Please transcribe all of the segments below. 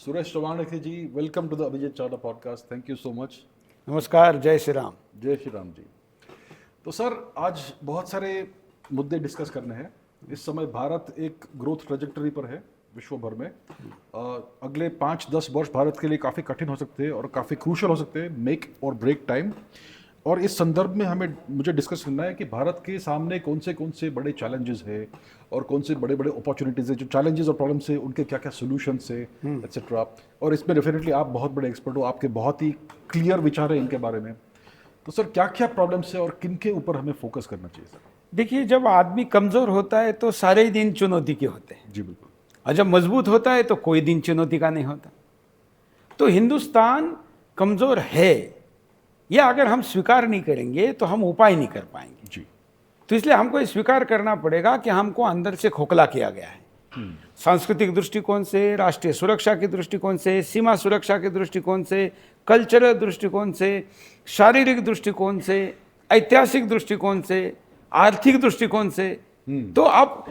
Suresh Chauhan ji, welcome to the Abhijeet Chawla podcast. Thank you so much. नमस्कार, जय श्री राम। जय श्री राम जी। तो सर, आज बहुत सारे मुद्दे डिस्कस करने हैं। इस समय भारत एक ग्रोथ ट्रेजेक्टरी पर है विश्व भर में। अगले 5-10 वर्ष भारत के लिए काफ़ी कठिन हो सकते हैं और काफ़ी क्रूशल हो सकते हैं, मेक और ब्रेक टाइम। और इस संदर्भ में मुझे डिस्कस करना है कि भारत के सामने कौन से बड़े चैलेंजेस है और कौन से बड़े बड़े अपॉर्चुनिटीज़ है। जो चैलेंजेस और प्रॉब्लम्स है उनके क्या क्या सोल्यूशंस है, एक्सेट्रा। और इसमें डेफिनेटली आप बहुत बड़े एक्सपर्ट हो, आपके बहुत ही क्लियर विचार है इनके बारे में। तो सर, क्या क्या प्रॉब्लम्स है और किन के ऊपर हमें फोकस करना चाहिए सर? देखिए, जब आदमी कमजोर होता है तो सारे ही दिन चुनौती के होते हैं। जी बिल्कुल। और जब मजबूत होता है तो कोई दिन चुनौती का नहीं होता। तो हिंदुस्तान कमजोर है, यह अगर हम स्वीकार नहीं करेंगे तो हम उपाय नहीं कर पाएंगे। जी। तो इसलिए हमको स्वीकार करना पड़ेगा कि हमको अंदर से खोखला किया गया है। सांस्कृतिक दृष्टिकोण से, राष्ट्रीय सुरक्षा के दृष्टिकोण से, सीमा सुरक्षा के दृष्टिकोण से, कल्चरल दृष्टिकोण से, शारीरिक दृष्टिकोण से, ऐतिहासिक दृष्टिकोण से, आर्थिक दृष्टिकोण से। तो आप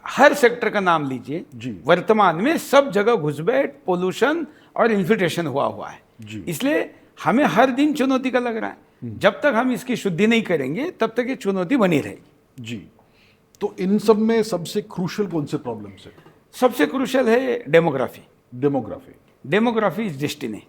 हर सेक्टर का नाम लीजिए, वर्तमान में सब जगह घुसपैठ, पोल्यूशन और इन्फिल्ट्रेशन हुआ है। इसलिए हमें हर दिन चुनौती का लग रहा है। जब तक हम इसकी शुद्धि नहीं करेंगे तब तक ये चुनौती बनी रहेगी। जी। तो इन सब में सबसे क्रूशल कौन से प्रॉब्लम्स है? सबसे क्रूशल है डेमोग्राफी। Demography is destiny.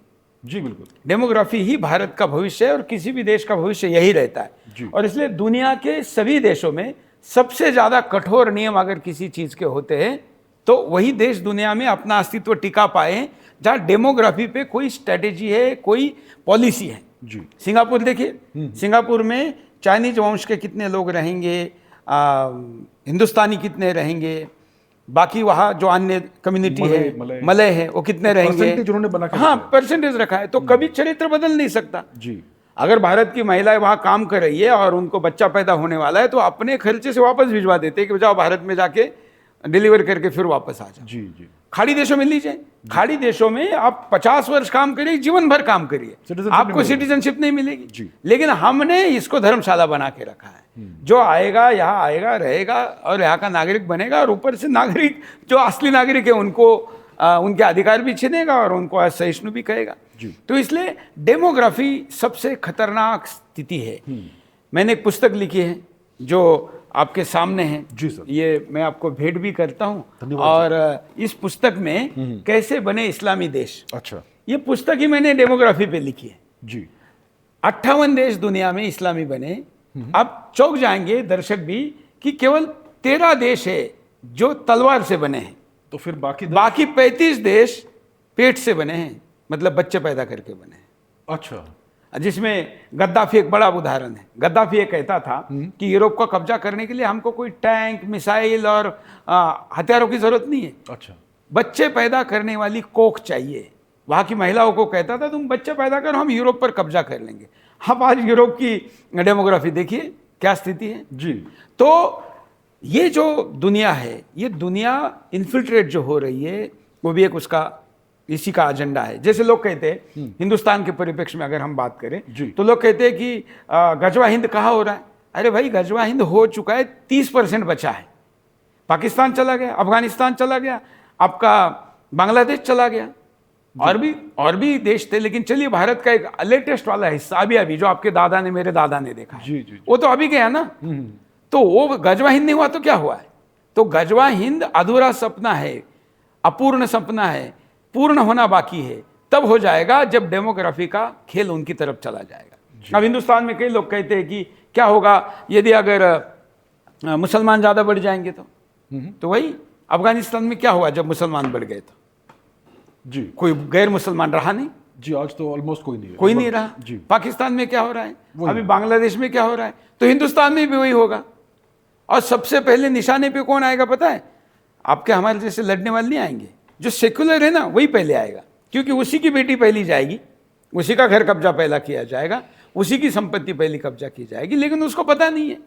जी बिल्कुल। डेमोग्राफी ही भारत का भविष्य है और किसी भी देश का भविष्य यही रहता है। और इसलिए दुनिया के सभी देशों में सबसे ज्यादा कठोर नियम अगर किसी चीज के होते हैं तो वही देश दुनिया में अपना अस्तित्व टिका पाए जहां डेमोग्राफी पे कोई स्ट्रेटेजी है, कोई पॉलिसी है। जी। सिंगापुर देखिए, सिंगापुर में चाइनीज वंश के कितने लोग रहेंगे, हिंदुस्तानी कितने रहेंगे, बाकी वहाँ जो अन्य कम्युनिटी है, मलय है, वो कितने रहेंगे, उन्होंने बना के हाँ परसेंटेज रखा है। तो कभी चरित्र बदल नहीं सकता। जी। अगर भारत की महिलाएं वहाँ काम कर रही है और उनको बच्चा पैदा होने वाला है तो अपने खर्चे से वापस भिजवा देते हैं कि जाओ भारत में जाके डिलीवर करके फिर वापस आ जाओ। जी जी। खाड़ी देशों में लीजिए, खाड़ी देशों में आप 50 वर्ष काम करिए, जीवन भर काम करिए, आपको सिटीजनशिप नहीं मिलेगी। लेकिन हमने इसको धर्मशाला बना के रखा है। जो आएगा यहाँ आएगा, रहेगा और यहाँ का नागरिक बनेगा, और ऊपर से नागरिक जो असली नागरिक है उनको उनके अधिकार भी छीनेगा और उनको असहिष्णु भी कहेगा। तो इसलिए डेमोग्राफी सबसे खतरनाक स्थिति है। मैंने एक पुस्तक लिखी है जो आपके सामने है। जी सर। ये मैं आपको भेंट भी करता हूँ। और इस पुस्तक में कैसे बने इस्लामी देश, अच्छा, ये पुस्तक ही मैंने डेमोग्राफी पे लिखी है। जी। 58 देश दुनिया में इस्लामी बने। आप चौंक जाएंगे दर्शक भी कि केवल 13 देश है जो तलवार से बने हैं। तो फिर बाकी 35 देश पेट से बने हैं, मतलब बच्चे पैदा करके बने हैं। अच्छा। जिसमें गद्दाफी एक बड़ा उदाहरण है। गद्दाफी ये कहता था कि यूरोप को कब्जा करने के लिए हमको कोई टैंक, मिसाइल और हथियारों की जरूरत नहीं है। अच्छा। बच्चे पैदा करने वाली कोख चाहिए। वहाँ की महिलाओं को कहता था तुम बच्चे पैदा करो, हम यूरोप पर कब्जा कर लेंगे। हम आज यूरोप की डेमोग्राफी देखिए क्या स्थिति है। जी। तो ये जो दुनिया है, ये दुनिया इन्फिल्ट्रेट जो हो रही है वो भी एक उसका इसी का एजेंडा है। जैसे लोग कहते हैं हिंदुस्तान के परिप्रेक्ष्य में अगर हम बात करें तो लोग कहते हैं कि गजवा हिंद कहाँ हो रहा है। अरे भाई, गजवा हिंद हो चुका है, 30% बचा है। पाकिस्तान चला गया, अफगानिस्तान चला गया, आपका बांग्लादेश चला गया, और भी देश थे। लेकिन चलिए, भारत का एक लेटेस्ट वाला हिस्सा अभी जो आपके दादा ने, मेरे दादा ने देखा है, वो तो अभी गया ना। तो वो गजवा हिंद नहीं हुआ तो क्या हुआ है? तो गजवा हिंद अधूरा सपना है, अपूर्ण सपना है, पूर्ण होना बाकी है। तब हो जाएगा जब डेमोग्राफी का खेल उनकी तरफ चला जाएगा। अब हिंदुस्तान में कई लोग कहते हैं कि क्या होगा यदि अगर मुसलमान ज्यादा बढ़ जाएंगे तो वही अफगानिस्तान में क्या हुआ जब मुसलमान बढ़ गए तो जी, कोई गैर मुसलमान रहा नहीं। जी, आज तो ऑलमोस्ट कोई नहीं रहा। जी। पाकिस्तान में क्या हो रहा है, अभी बांग्लादेश में क्या हो रहा है, तो हिंदुस्तान में भी वही होगा। और सबसे पहले निशाने पे कौन आएगा पता है? आपके हमारे जैसे लड़ने वाले नहीं आएंगे, जो सेक्युलर है ना वही पहले आएगा, क्योंकि उसी की बेटी पहली जाएगी, उसी का घर कब्जा पहला किया जाएगा, उसी की संपत्ति पहली कब्जा की जाएगी। लेकिन उसको पता नहीं है।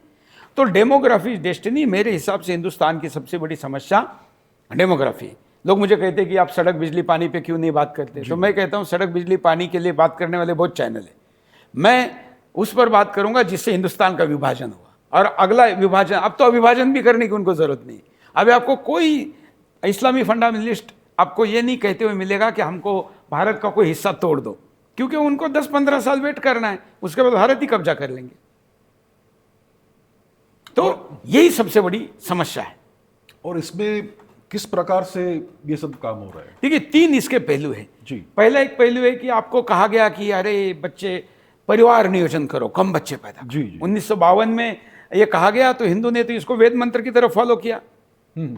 तो डेमोग्राफी डेस्टिनी मेरे हिसाब से हिंदुस्तान की सबसे बड़ी समस्या डेमोग्राफी। लोग मुझे कहते हैं कि आप सड़क बिजली पानी पे क्यों नहीं बात करते, तो मैं कहता हूँ सड़क बिजली पानी के लिए बात करने वाले बहुत चैनल है। मैं उस पर बात करूंगा जिससे हिंदुस्तान का विभाजन हुआ, और अगला विभाजन, अब तो अविभाजन भी करने की उनको जरूरत नहीं। अभी आपको कोई इस्लामी फंडामेंटलिस्ट आपको ये नहीं कहते हुए मिलेगा कि हमको भारत का कोई हिस्सा तोड़ दो, क्योंकि उनको 10-15 साल वेट करना है, उसके बाद भारत ही कब्जा कर लेंगे। तो यही सबसे बड़ी समस्या है। और इसमें किस प्रकार से ये सब काम हो रहा है? देखिए 3 इसके पहलू हैं। जी। पहला एक पहलू है कि आपको कहा गया कि अरे बच्चे परिवार नियोजन करो, कम बच्चे पैदा करो। जी, जी। 1952 में ये कहा गया, तो हिंदू ने तो इसको वेद मंत्र की तरफ फॉलो किया हम्म,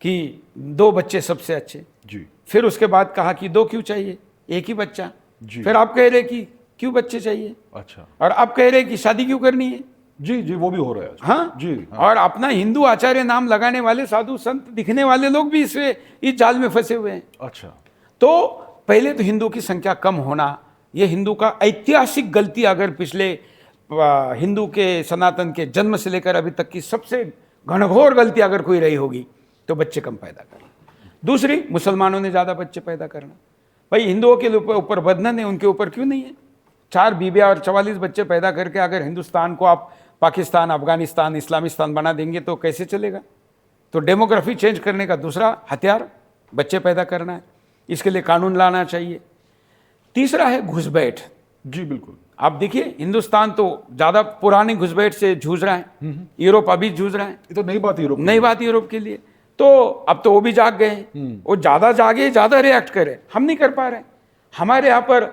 कि 2 बच्चे सबसे अच्छे। जी फिर उसके बाद कहा कि 2 क्यों चाहिए, एक ही बच्चा। जी। फिर आप कह रहे कि क्यों बच्चे चाहिए, अच्छा, और आप कह रहे कि शादी क्यों करनी है। जी जी, वो भी हो रहा है। हाँ जी, हाँ। और अपना हिंदू आचार्य नाम लगाने वाले साधु संत दिखने वाले लोग भी इस जाल में फंसे हुए हैं। अच्छा, तो पहले तो हिंदू की संख्या कम होना, ये हिंदू का ऐतिहासिक गलती, अगर पिछले हिंदू के सनातन के जन्म से लेकर अभी तक की सबसे घनघोर गलती अगर कोई रही होगी तो बच्चे कम पैदा करना। दूसरी, मुसलमानों ने ज़्यादा बच्चे पैदा करना। भाई हिंदुओं के ऊपर बंधन है, उनके ऊपर क्यों नहीं है? 4 बीबियाँ और 44 बच्चे पैदा करके अगर हिंदुस्तान को आप पाकिस्तान, अफगानिस्तान, इस्लामिस्तान बना देंगे तो कैसे चलेगा? तो डेमोग्राफी चेंज करने का दूसरा हथियार बच्चे पैदा करना है, इसके लिए कानून लाना चाहिए। तीसरा है घुसपैठ। जी बिल्कुल। आप देखिए हिंदुस्तान तो ज़्यादा पुरानी घुसपैठ से जूझ रहा है, यूरोप अभी जूझ रहा है। ये तो नई बात है यूरोप की। नई बात यूरोप के लिए, तो अब तो वो भी जाग गए हैं, वो ज़्यादा जागे, ज़्यादा रिएक्ट करे, हम नहीं कर पा रहे। हमारे यहाँ पर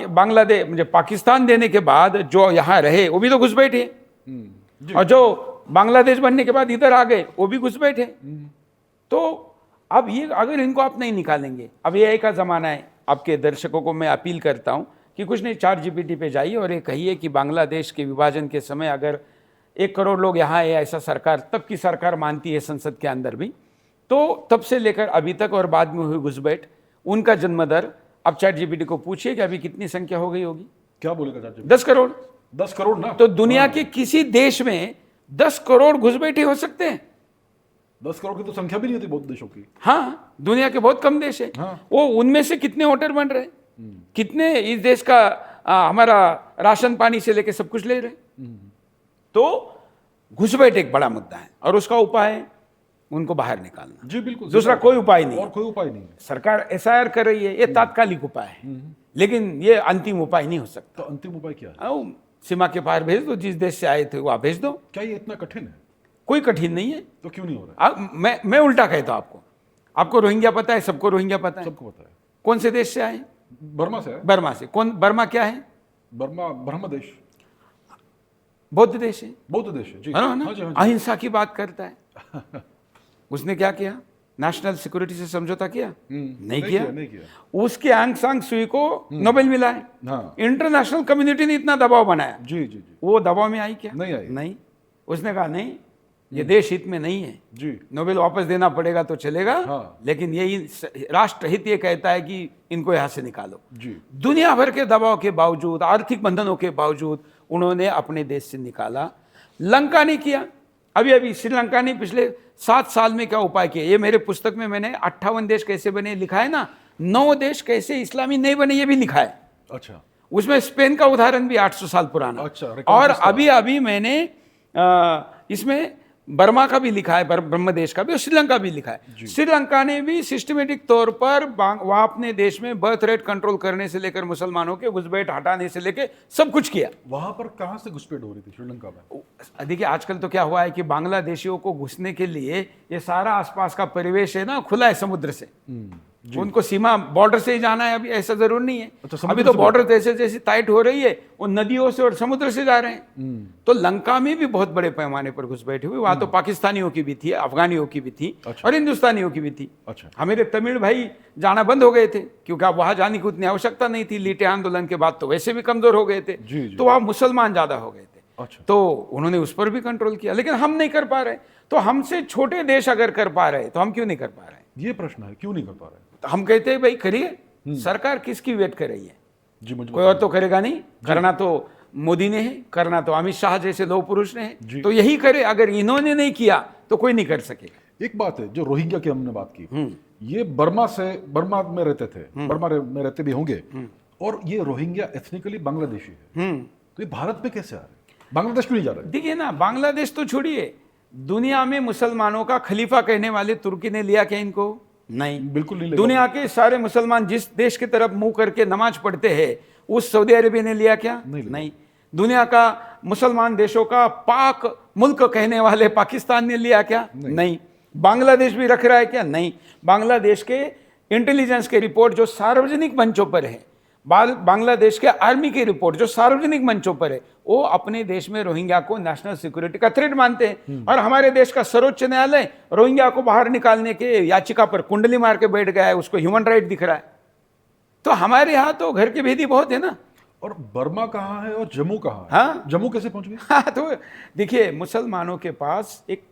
बांग्लादेश, मुझे पाकिस्तान देने के बाद जो यहाँ रहे वो भी तो घुसपैठे, जी। और जो बांग्लादेश बनने के बाद इधर आ गए वो भी घुसपैठे। तो अब ये अगर इनको आप नहीं निकालेंगे, अब ये का ज़माना है। आपके दर्शकों को मैं अपील करता हूँ कि कुछ नहीं, ChatGPT पे जाइए और ये कहिए कि बांग्लादेश के विभाजन के समय अगर 1 करोड़ लोग यहाँ आए, ऐसा सरकार तब की सरकार मानती है संसद के अंदर भी, तो तब से लेकर अभी तक और बाद में हुई घुसपैठ, उनका जन्म दर, अब ChatGPT को पूछिए कि अभी कितनी संख्या हो गई होगी। क्या बोलेगा चाचा? 10 करोड़। 10 करोड़ ना? तो दुनिया के किसी देश में 10 करोड़ घुसपैठे हो सकते हैं? 10 करोड़ की तो संख्या भी नहीं होती बहुत देशों की। हाँ, दुनिया के बहुत कम देश है। हाँ। वो उनमें से कितने वोटर बन रहे हैं, कितने इस देश का हमारा राशन पानी से लेके सब कुछ ले रहे हैं। तो घुसपैठ एक बड़ा मुद्दा है और उसका उपाय है उनको बाहर निकालना। जी बिल्कुल। दूसरा कोई उपाय नहीं और है। कोई उपाय नहीं है। सरकार SIR कर रही है, ये तात्कालिक उपाय है, लेकिन ये अंतिम उपाय नहीं हो सकता। तो अंतिम उपाय क्या है? आओ सीमा के पार भेज दो, जिस देश से आए थे वहां भेज दो। क्या ये इतना कठिन है? कोई कठिन नहीं है। तो क्यों नहीं हो रहा है? मैं उल्टा कहता हूं आपको रोहिंग्या पता है? सबको रोहिंग्या पता है। सबको पता है। कौन से देश से आए? बर्मा से है। बर्मा से। कौन? बर्मा क्या है? बर्मा ब्रह्म देश, बौद्ध देश है, बौद्ध देश है। जी है ना? हाँ जी, हाँ जी। अहिंसा की बात करता है। उसने क्या किया? नेशनल सिक्योरिटी से समझौता किया? नहीं किया। नहीं किया। उसके आंग सांग सुई को नोबेल मिला है। हाँ इंटरनेशनल कम्युनिटी ने इतना दबाव बनाया, जी जी जी। वो दबाव में आई क्या? नहीं आई। नहीं। उसने कहा नहीं, ये देश हित में नहीं है, जी नोबेल वापस देना पड़ेगा तो चलेगा, हाँ। लेकिन ये राष्ट्रहित ये कहता है कि इनको यहां से निकालो। जी दुनिया भर के दबाव के बावजूद, आर्थिक बंधनों के बावजूद उन्होंने अपने देश से निकाला। लंका ने किया। अभी अभी श्रीलंका ने पिछले 7 साल में क्या उपाय किए, ये मेरे पुस्तक में मैंने 58 देश कैसे बने लिखा है ना, 9 देश कैसे इस्लामी नहीं बने ये भी लिखा है। अच्छा। उसमें स्पेन का उदाहरण भी 800 साल पुराना। अच्छा, और अभी अभी मैंने इसमें बर्मा का भी लिखा है, ब्रह्मदेश का भी, और श्रीलंका भी लिखा है। श्रीलंका ने भी सिस्टमेटिक तौर पर वहां अपने देश में बर्थ रेट कंट्रोल करने से लेकर मुसलमानों के घुसपैठ हटाने से लेकर सब कुछ किया। वहां पर कहां से घुसपैठ हो रही थी श्रीलंका में? देखिए आजकल तो क्या हुआ है कि बांग्लादेशियों को घुसने के लिए ये सारा आसपास का परिवेश है ना, खुला है समुद्र से, उनको सीमा बॉर्डर से ही जाना है। अभी ऐसा जरूर नहीं है। अच्छा, समुद्र अभी तो से बॉर्डर जैसे जैसे टाइट हो रही है, वो नदियों से और समुद्र से जा रहे हैं। तो लंका में भी बहुत बड़े पैमाने पर घुसपैठ हुई। वहां तो पाकिस्तानियों की भी थी, अफगानियों की भी थी, अच्छा। और हिंदुस्तानियों की भी थी। अच्छा। हमारे तमिल भाई जाना बंद हो गए थे, क्योंकि अब वहां जाने की उतनी आवश्यकता नहीं थी। लीटे आंदोलन के बाद तो वैसे भी कमजोर हो गए थे, जी, जी। तो वहां मुसलमान ज्यादा हो गए थे। अच्छा। तो उन्होंने उस पर भी कंट्रोल किया, लेकिन हम नहीं कर पा रहे। तो हमसे छोटे देश अगर कर पा रहे तो हम क्यों नहीं कर पा रहे? ये प्रश्न है, क्यों नहीं कर पा रहे? तो हम कहते हैं भाई करिए। सरकार किसकी वेट कर रही है? जी मुझे कोई और तो करेगा नहीं। करना तो मोदी ने है, करना तो अमित शाह जैसे लौह पुरुष ने जी। है, तो यही करे। अगर इन्होंने नहीं किया तो कोई नहीं कर सकेगा। एक बात है, जो रोहिंग्या की हमने बात की, ये बर्मा में रहते थे, में रहते भी होंगे, और ये रोहिंग्या एथनिकली बांग्लादेशी है। तो ये भारत में कैसे आ रहे? बांग्लादेश क्यों नहीं जा रहे? देखिए ना, बांग्लादेश तो छोड़िए, दुनिया में मुसलमानों का खलीफा कहने वाले तुर्की ने लिया क्या इनको? नहीं, बिल्कुल नहीं लेगा। दुनिया के सारे मुसलमान जिस देश की तरफ मुंह करके नमाज पढ़ते हैं उस सऊदी अरेबिया ने लिया क्या? नहीं। दुनिया का मुसलमान देशों का पाक मुल्क कहने वाले पाकिस्तान ने लिया क्या? नहीं। बांग्लादेश भी रख रहा है क्या? नहीं। बांग्लादेश के इंटेलिजेंस के रिपोर्ट जो सार्वजनिक मंचों पर है, बांग्लादेश के आर्मी की रिपोर्ट जो सार्वजनिक मंचों पर है, वो अपने देश में रोहिंग्या को नेशनल सिक्योरिटी का थ्रेट मानते हैं। और हमारे देश का सर्वोच्च न्यायालय रोहिंग्या को बाहर निकालने के याचिका पर कुंडली मार के बैठ गया है, उसको ह्यूमन राइट दिख रहा है। तो हमारे यहाँ तो घर के भेदी बहुत है ना। और बर्मा कहाँ है और जम्मू कहाँ है? हाँ, जम्मू कैसे पहुंच गए? हाँ, तो देखिए, मुसलमानों के पास एक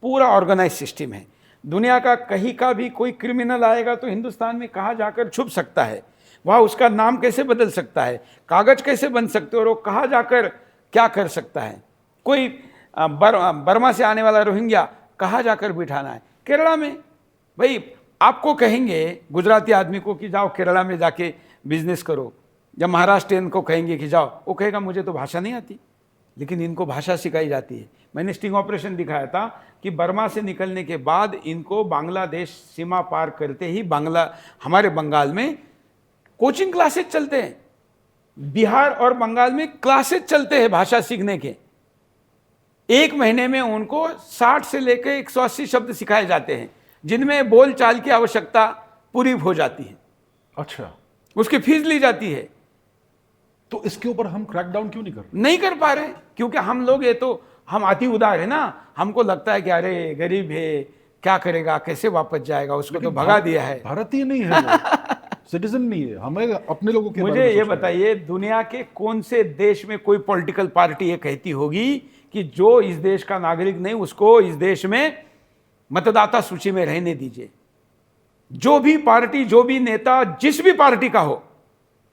पूरा ऑर्गेनाइज सिस्टम है। दुनिया का कहीं का भी कोई क्रिमिनल आएगा तो हिंदुस्तान में कहाँ जाकर छुप सकता है, वह उसका नाम कैसे बदल सकता है, कागज कैसे बन सकते हो, और वो कहाँ जाकर क्या कर सकता है। कोई बर्मा से आने वाला रोहिंग्या कहाँ जाकर बिठाना है? केरला में। भाई आपको कहेंगे गुजराती आदमी को कि जाओ केरला में जाके बिजनेस करो, जब महाराष्ट्रियन को कहेंगे कि जाओ, वो कहेगा मुझे तो भाषा नहीं आती। लेकिन इनको भाषा सिखाई जाती है। मैंने स्टिंग ऑपरेशन दिखाया था कि बर्मा से निकलने के बाद इनको बांग्लादेश सीमा पार करते ही हमारे बंगाल में कोचिंग क्लासेस चलते हैं। बिहार और बंगाल में क्लासेस चलते हैं भाषा सीखने के। एक महीने में उनको 60 से लेकर 180 शब्द सिखाए जाते हैं, जिनमें बोल चाल की आवश्यकता पूरी हो जाती है। अच्छा, उसकी फीस ली जाती है। तो इसके ऊपर हम क्रैकडाउन क्यों नहीं कर रहे? नहीं कर पा रहे क्योंकि हम लोग, ये तो हम अति उदार है ना। हमको लगता है कि अरे गरीब है, क्या करेगा, कैसे वापस जाएगा, उसको तो भगा दिया है। भारतीय नहीं है वो, सिटीजन नहीं है, हमें अपने लोगों के बारे मुझे में ये सोचना है। बताइए, दुनिया के कौन से देश में कोई पॉलिटिकल पार्टी ये कहती होगी कि जो इस देश का नागरिक नहीं उसको इस देश में मतदाता सूची में रहने दीजिए? जो भी पार्टी, जो भी नेता, जिस भी पार्टी का हो,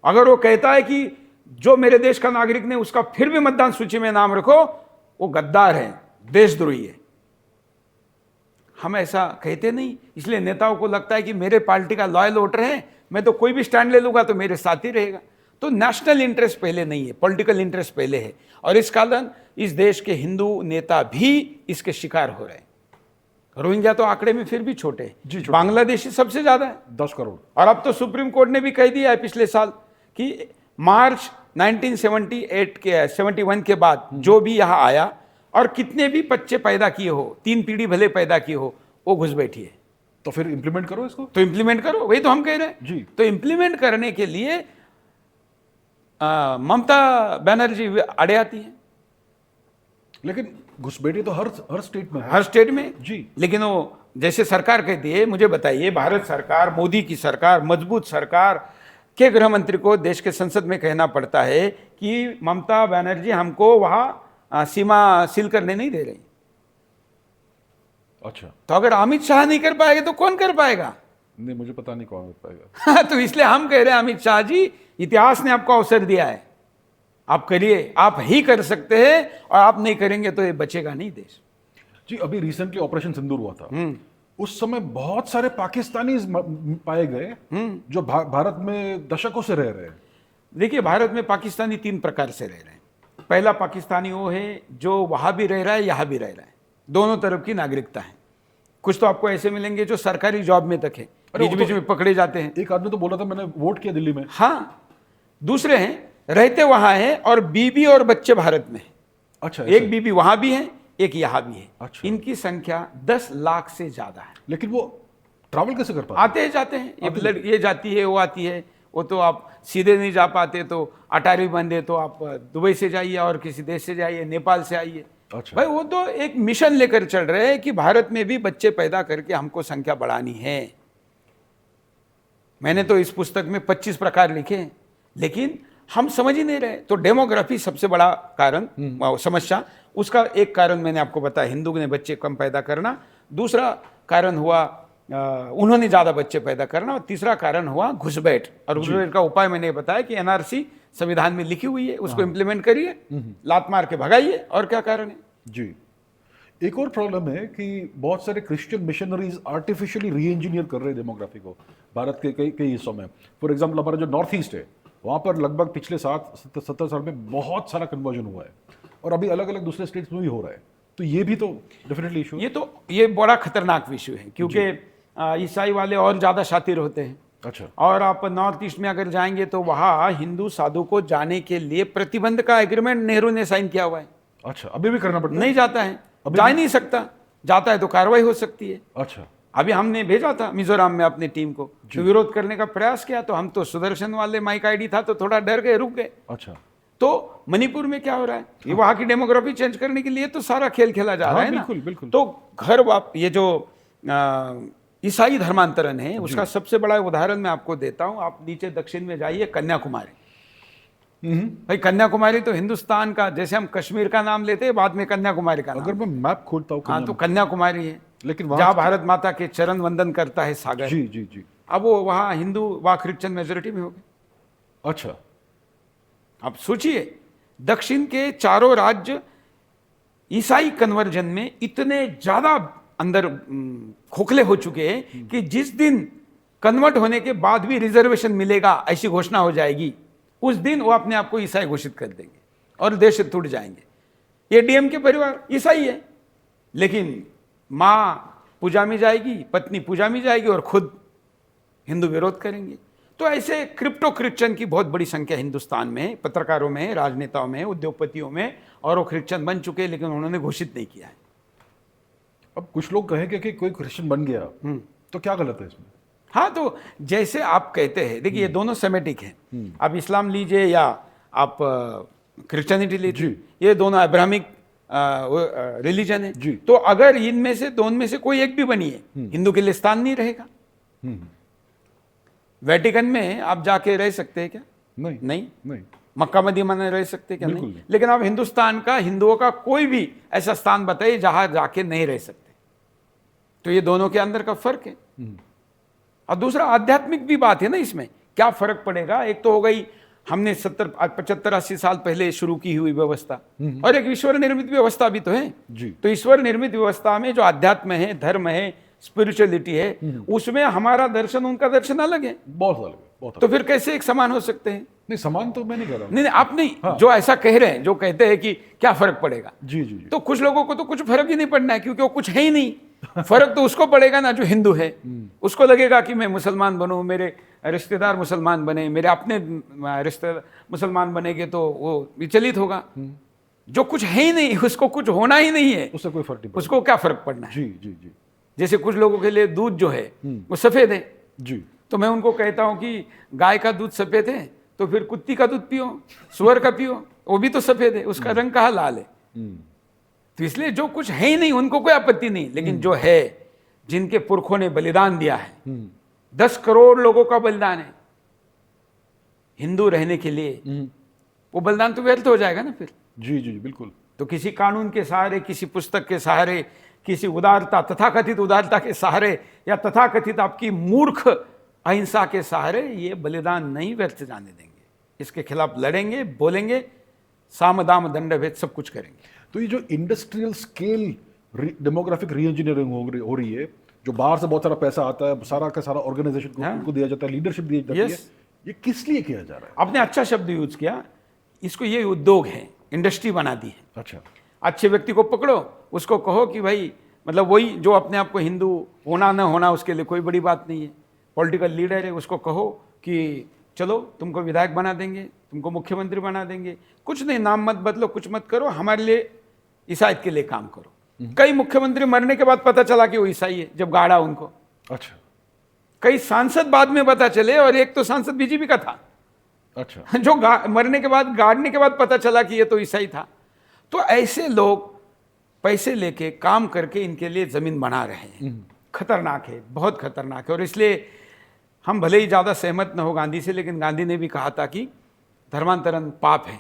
अगर वो कहता है कि जो मेरे देश का नागरिक नहीं उसका फिर भी मतदान सूची में नाम रखो, वो गद्दार है, देशद्रोही है। हम ऐसा कहते नहीं, इसलिए नेताओं को लगता है कि मेरे पार्टी का लॉयल वोटर है, मैं तो कोई भी स्टैंड ले लूंगा तो मेरे साथ ही रहेगा। तो नेशनल इंटरेस्ट पहले नहीं है, पॉलिटिकल इंटरेस्ट पहले है। और इस कारण इस देश के हिंदू नेता भी इसके शिकार हो रहे हैं। रोहिंग्या तो आंकड़े में फिर भी छोटे हैं, बांग्लादेशी सबसे ज्यादा है, 10 करोड़। और अब तो सुप्रीम कोर्ट ने भी कह दिया है पिछले साल कि मार्च 1971 के बाद जो भी यहाँ आया और कितने भी बच्चे पैदा किए हो, 3 पीढ़ी भले पैदा किए हो, वो घुसपैठी है। तो फिर इंप्लीमेंट करो इसको। तो इंप्लीमेंट करो, वही तो हम कह रहे हैं जी। तो इंप्लीमेंट करने के लिए ममता बनर्जी अड़े आती है। लेकिन घुसपैठी तो हर स्टेट में है। हर स्टेट में जी। लेकिन वो जैसे सरकार कहती है, मुझे बताइए, भारत सरकार, मोदी की सरकार, मजबूत सरकार के गृह मंत्री को देश के संसद में कहना पड़ता है कि ममता बनर्जी हमको वहां सीमा सील करने नहीं दे रही। अच्छा, तो अगर अमित शाह नहीं कर पाएगा तो कौन कर पाएगा? नहीं, मुझे पता नहीं कौन कर पाएगा। तो इसलिए हम कह रहे हैं, अमित शाह जी, इतिहास ने आपको अवसर दिया है, आप करिए, आप ही कर सकते हैं, और आप नहीं करेंगे तो ये बचेगा नहीं देश। जी, अभी रिसेंटली ऑपरेशन सिंदूर हुआ था, उस समय बहुत सारे पाकिस्तानी पाए गए जो भारत में दशकों से रह रहे हैं। देखिए, भारत में पाकिस्तानी 3 प्रकार से रह रहे हैं। पहला पाकिस्तानी वो है जो वहां भी रह रहा है, यहां भी रह रहा है, दोनों तरफ की नागरिकता है। कुछ तो आपको ऐसे मिलेंगे जो सरकारी जॉब में तक है, बीच बीच में पकड़े जाते हैं। एक आदमी तो बोला था मैंने वोट किया दिल्ली में। हाँ, दूसरे हैं रहते वहां हैं और बीबी और बच्चे भारत में है। अच्छा, एक बीबी वहां भी है, एक यहाँ भी है। अच्छा। इनकी संख्या 10 लाख से ज्यादा है। लेकिन वो ट्रैवल कैसे कर पाते? आते हैं, जाते हैं, ये जाती है, वो आती है। वो तो आप सीधे नहीं जा पाते, तो अटारी बंदे तो आप दुबई से जाइए और किसी देश से जाइए, नेपाल से आइए। अच्छा। भाई वो तो एक मिशन लेकर चल रहे हैं कि भारत में भी बच्चे पैदा करके हमको संख्या बढ़ानी है। मैंने तो इस पुस्तक में 25 प्रकार लिखे हैं, लेकिन हम समझ ही नहीं रहे। तो डेमोग्राफी सबसे बड़ा कारण, समस्या। उसका एक कारण मैंने आपको बताया, हिंदू ने बच्चे कम पैदा करना। दूसरा कारण हुआ उन्होंने ज्यादा बच्चे पैदा करना। और तीसरा कारण हुआ घुसपैठ। और घुसपैठ का उपाय मैंने बताया कि एनआरसी संविधान में लिखी हुई है, उसको इम्प्लीमेंट करिए, लात मार के भगाइए। और क्या कारण है? जी, एक और प्रॉब्लम है कि बहुत सारे क्रिश्चियन मिशनरीज आर्टिफिशियली री इंजीनियर कर रहे हैं डेमोग्राफी को भारत के कई हिस्सों में। फॉर एग्जाम्पल, हमारा जो नॉर्थ ईस्ट है, वहाँ पर लगभग पिछले 7-70 साल में बहुत सारा कन्वर्जन हुआ है, और अभी अलग अलग दूसरे स्टेट्स में भी हो रहा है। तो ये भी तो डेफिनेटली इशू। ये बड़ा खतरनाक विषय है, क्योंकि ईसाई वाले और ज़्यादा शातिर होते हैं। अच्छा। और आप नॉर्थ ईस्ट में अगर जाएंगे तो वहाँ हिंदू साधु को जाने के लिए प्रतिबंध का एग्रीमेंट नेहरू ने साइन किया हुआ है। अच्छा, अभी भी करना पड़ता है? नहीं जाता है, जा ही नहीं सकता, जाता है तो कार्रवाई हो सकती है। अच्छा। अभी हमने भेजा था मिजोरम में अपनी टीम को, तो विरोध करने का प्रयास किया, तो हम तो सुदर्शन वाले माइक आईडी था तो थोड़ा डर गए, रुक गए। अच्छा। तो मणिपुर में क्या हो रहा है, ये वहां की डेमोग्राफी चेंज करने के लिए तो सारा खेल खेला जा रहा है ना। बिल्कुल, बिल्कुल। तो ये जो ईसाई धर्मांतरण है उसका सबसे बड़ा उदाहरण मैं आपको देता हूं। आप नीचे दक्षिण में जाइए, कन्याकुमारी। भाई कन्याकुमारी तो हिंदुस्तान का, जैसे हम कश्मीर का नाम लेते हैं बाद में कन्याकुमारी का नाम। अगर मैं मैप खोलता हूँ हाँ तो कन्याकुमारी है, लेकिन जहाँ भारत माता के चरण वंदन करता है सागर। जी जी जी। अब वो वहाँ हिंदू व क्रिश्चियन मेजोरिटी में हो गए। अच्छा। अब सोचिए, दक्षिण के चारों राज्य ईसाई कन्वर्जन में इतने ज्यादा अंदर खोखले हो चुके हैं कि जिस दिन कन्वर्ट होने के बाद भी रिजर्वेशन मिलेगा ऐसी घोषणा हो जाएगी, उस दिन वो अपने आप को ईसाई घोषित कर देंगे और देश से टूट जाएंगे। ये डीएम के परिवार ईसाई है, लेकिन माँ पूजा में जाएगी, पत्नी पूजा में जाएगी और खुद हिंदू विरोध करेंगे। तो ऐसे क्रिप्टो क्रिश्चियन की बहुत बड़ी संख्या हिंदुस्तान में, पत्रकारों में, राजनेताओं में, उद्योगपतियों में, और वो क्रिश्चियन बन चुके हैं, लेकिन उन्होंने घोषित नहीं किया है। अब कुछ लोग कहेंगे कि कोई क्रिश्चियन बन गया तो क्या गलत है इसमें? हाँ, तो जैसे आप कहते हैं, देखिए ये दोनों सेमेटिक हैं। आप इस्लाम लीजिए या आप क्रिश्चियनिटी लीजिए, ये दोनों अब्राहमिक रिलीजन है। तो अगर इनमें से दोनों में से कोई एक भी बनी है, हिंदू के लिए स्थान नहीं रहेगा। वेटिकन में आप जाके रह सकते हैं क्या? नहीं नहीं, नहीं। मक्का मदीना में रह सकते क्या? बिल्कुल नहीं। लेकिन आप हिंदुस्तान का, हिंदुओं का कोई भी ऐसा स्थान बताइए जहां जाके नहीं रह सकते। तो ये दोनों के अंदर का फर्क है। और दूसरा आध्यात्मिक भी बात है ना इसमें, क्या फर्क पड़ेगा? एक तो हो गई हमने 75-80 साल पहले शुरू की हुई व्यवस्था, और एक ईश्वर निर्मित व्यवस्था भी तो है जी। तो ईश्वर निर्मित व्यवस्था में जो अध्यात्म है, धर्म है, स्पिरिचुअलिटी है, उसमें हमारा दर्शन उनका दर्शन अलग है। बहुत अलग है, बहुत तो फिर कैसे एक समान हो सकते हैं? नहीं, समान तो मैं नहीं कह रहा हूं। नहीं, आप नहीं, जो ऐसा कह रहे हैं, जो कहते हैं कि क्या फर्क पड़ेगा, जी जी जी। तो कुछ लोगों को तो कुछ फर्क ही नहीं पड़ना है, क्योंकि वो कुछ है ही नहीं। फर्क तो उसको पड़ेगा ना जो हिंदू है। उसको लगेगा कि मैं मुसलमान बनूं, मेरे रिश्तेदार मुसलमान बने, मेरे अपने रिश्तेदार मुसलमान बनेंगे तो वो विचलित होगा। जो कुछ है ही नहीं, उसको कुछ होना ही नहीं है, उससे कोई फर्क नहीं पड़ता। उसको क्या फर्क पड़ना है? जी जी जी। जैसे कुछ लोगों के लिए दूध जो है वो सफेद है, जी। तो मैं उनको कहता हूं कि गाय का दूध सफेद है तो फिर कुत्ती का दूध पियो, सुअर का पियो, वो भी तो सफेद है, उसका रंग कहाँ लाल है? तो इसलिए जो कुछ है ही नहीं उनको कोई आपत्ति नहीं, लेकिन जो है, जिनके पुरखों ने बलिदान दिया है, 10 करोड़ लोगों का बलिदान है हिंदू रहने के लिए, वो बलिदान तो व्यर्थ हो जाएगा ना फिर। जी जी बिल्कुल। तो किसी कानून के सहारे, किसी पुस्तक के सहारे, किसी उदारता, तथाकथित उदारता के सहारे, या तथाकथित आपकी मूर्ख अहिंसा के सहारे ये बलिदान नहीं व्यर्थ जाने देंगे। इसके खिलाफ लड़ेंगे, बोलेंगे, साम दाम दंड भेद सब कुछ करेंगे। तो ये जो इंडस्ट्रियल स्केल डेमोग्राफिक री इंजीनियरिंग हो रही है, जो बाहर से बहुत सारा पैसा आता है, सारा का सारा ऑर्गेनाइजेशन को दिया जाता है, लीडरशिप दी जाती है, ये किस लिए किया जा रहा है? आपने अच्छा शब्द यूज किया, इसको ये उद्योग है, इंडस्ट्री बना दी है। अच्छा। अच्छे व्यक्ति को पकड़ो, उसको कहो कि भाई, मतलब वही जो अपने आप को हिंदू होना न होना उसके लिए कोई बड़ी बात नहीं है, पॉलिटिकल लीडर है, उसको कहो कि चलो तुमको विधायक बना देंगे, तुमको मुख्यमंत्री बना देंगे, कुछ नहीं, नाम मत बदलो, कुछ मत करो, हमारे लिए ईसाईयत के लिए काम करो। कई मुख्यमंत्री मरने के बाद पता चला कि वो ईसाई है, जब गाड़ा उनको। अच्छा। कई सांसद बाद में पता चले, और एक तो सांसद बीजेपी का था। अच्छा। जो मरने के बाद, गाड़ने के बाद पता चला कि ये तो ईसाई था। तो ऐसे लोग पैसे लेके काम करके इनके लिए जमीन बना रहे हैं। खतरनाक है, बहुत खतरनाक है। और इसलिए हम भले ही ज़्यादा सहमत न हो गांधी से, लेकिन गांधी ने भी कहा था कि धर्मांतरण पाप है।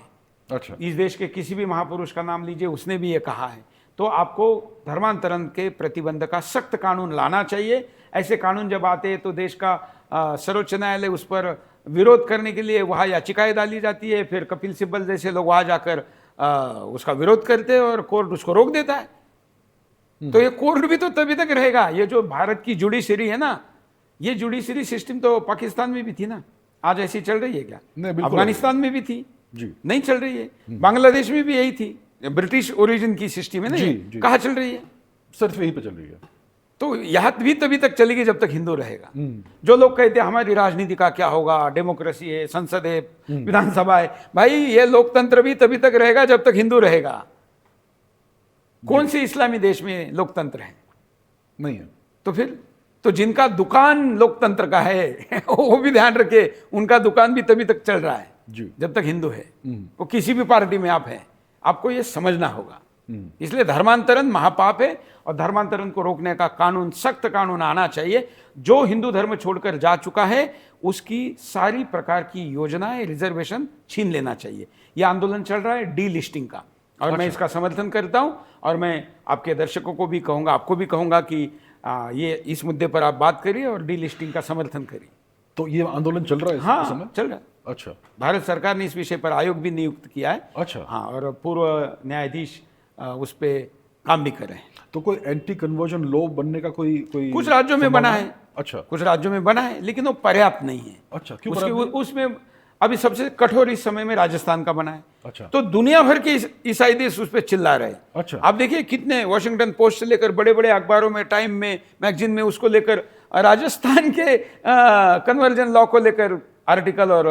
अच्छा। इस देश के किसी भी महापुरुष का नाम लीजिए, उसने भी ये कहा है। तो आपको धर्मांतरण के प्रतिबंध का सख्त कानून लाना चाहिए। ऐसे कानून जब आते हैं तो देश का सर्वोच्च न्यायालय उस पर विरोध करने के लिए वहाँ याचिकाएं डाली जाती है, फिर कपिल सिब्बल जैसे लोग वहाँ जाकर उसका विरोध करते हैं और कोर्ट उसको रोक देता है। तो ये कोर्ट भी तो तभी तक रहेगा। ये जो भारत की जुडिशरी है ना, ये जुडिशरी सिस्टम तो पाकिस्तान में भी थी ना, आज ऐसी चल रही है क्या? अफगानिस्तान में भी थी जी, नहीं चल रही है। बांग्लादेश में भी यही थी, ब्रिटिश ओरिजिन की सिस्टम है ना, कहाँ चल रही है? सिर्फ यहीं पे चल रही है। तो यह भी तभी तक चलेगी जब तक हिंदू रहेगा। जो लोग कहते हैं हमारी राजनीति का क्या होगा, डेमोक्रेसी है, संसद है, विधानसभा है, भाई ये लोकतंत्र भी तभी तक रहेगा जब तक हिंदू रहेगा। कौन से इस्लामी देश में लोकतंत्र है? नहीं है। तो फिर तो जिनका दुकान लोकतंत्र का है वो भी ध्यान रखे, उनका दुकान भी तभी तक चल रहा है जी। जब तक हिंदू है। वो किसी भी पार्टी में आप हैं, आपको ये समझना होगा। इसलिए धर्मांतरण महापाप है और धर्मांतरण को रोकने का कानून, सख्त कानून आना चाहिए। जो हिंदू धर्म छोड़कर जा चुका है उसकी सारी प्रकार की योजनाएं, रिजर्वेशन छीन लेना चाहिए। यह आंदोलन चल रहा है डी लिस्टिंग का, और मैं इसका समर्थन करता हूं। और मैं आपके दर्शकों को भी कहूंगा, आपको भी कहूंगा कि ये इस मुद्दे पर आप बात करिए और डी लिस्टिंग का समर्थन करिए। तो ये आंदोलन चल रहा है इस हाँ, समय? चल रहा है। अच्छा। भारत सरकार ने इस विषय पर आयोग भी नियुक्त किया है। अच्छा। हाँ, और पूर्व न्यायाधीश उस पे काम भी कर रहे हैं। तो कोई एंटी कन्वर्जन लॉ बनने का कोई कुछ राज्यों में बना है। अच्छा। कुछ राज्यों में बना है, लेकिन वो पर्याप्त नहीं है। अच्छा, क्यों उसके पर्याप्त उसमें अभी सबसे कठोर इस समय में राजस्थान का बना है। अच्छा। तो दुनिया भर के ईसाई देश उस पर चिल्ला रहे। अच्छा। आप देखिए कितने वॉशिंगटन पोस्ट से लेकर बड़े बड़े अखबारों में, टाइम में, मैगजीन में उसको लेकर, राजस्थान के कन्वर्जन लॉ को लेकर आर्टिकल और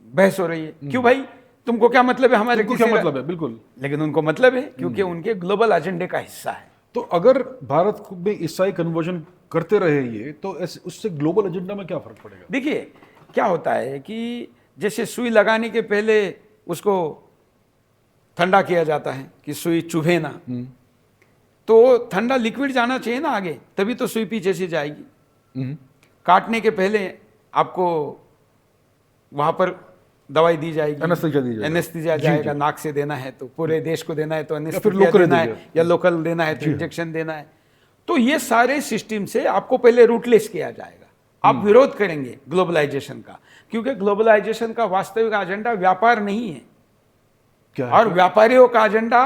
बहस हो रही है। क्यों भाई, तुमको क्या मतलब है हमारे? क्या मतलब है? बिल्कुल। लेकिन उनको मतलब है, क्योंकि उनके ग्लोबल एजेंडे का हिस्सा है। तो अगर भारत में ईसाई कन्वर्जन करते रहे ये, तो उससे ग्लोबल एजेंडा में क्या फर्क पड़ेगा? देखिए क्या होता है कि जैसे सुई लगाने के पहले उसको ठंडा किया जाता है कि सुई चुभे ना, तो ठंडा लिक्विड जाना चाहिए ना आगे, तभी तो सुई पीछे से जाएगी। काटने के पहले आपको वहां पर दवाई दी जाएगी, एनेस्थीसिया जाएगा, नाक से देना है तो पूरे देश को देना है तो एनेस्थीसिया देना है, या लोकल देना है तो इंजेक्शन देना है। तो ये सारे सिस्टम से आपको पहले रूटलेस किया जाएगा। आप विरोध करेंगे ग्लोबलाइजेशन का, क्योंकि ग्लोबलाइजेशन का वास्तविक एजेंडा व्यापार नहीं है। क्या है? और व्यापारियों का एजेंडा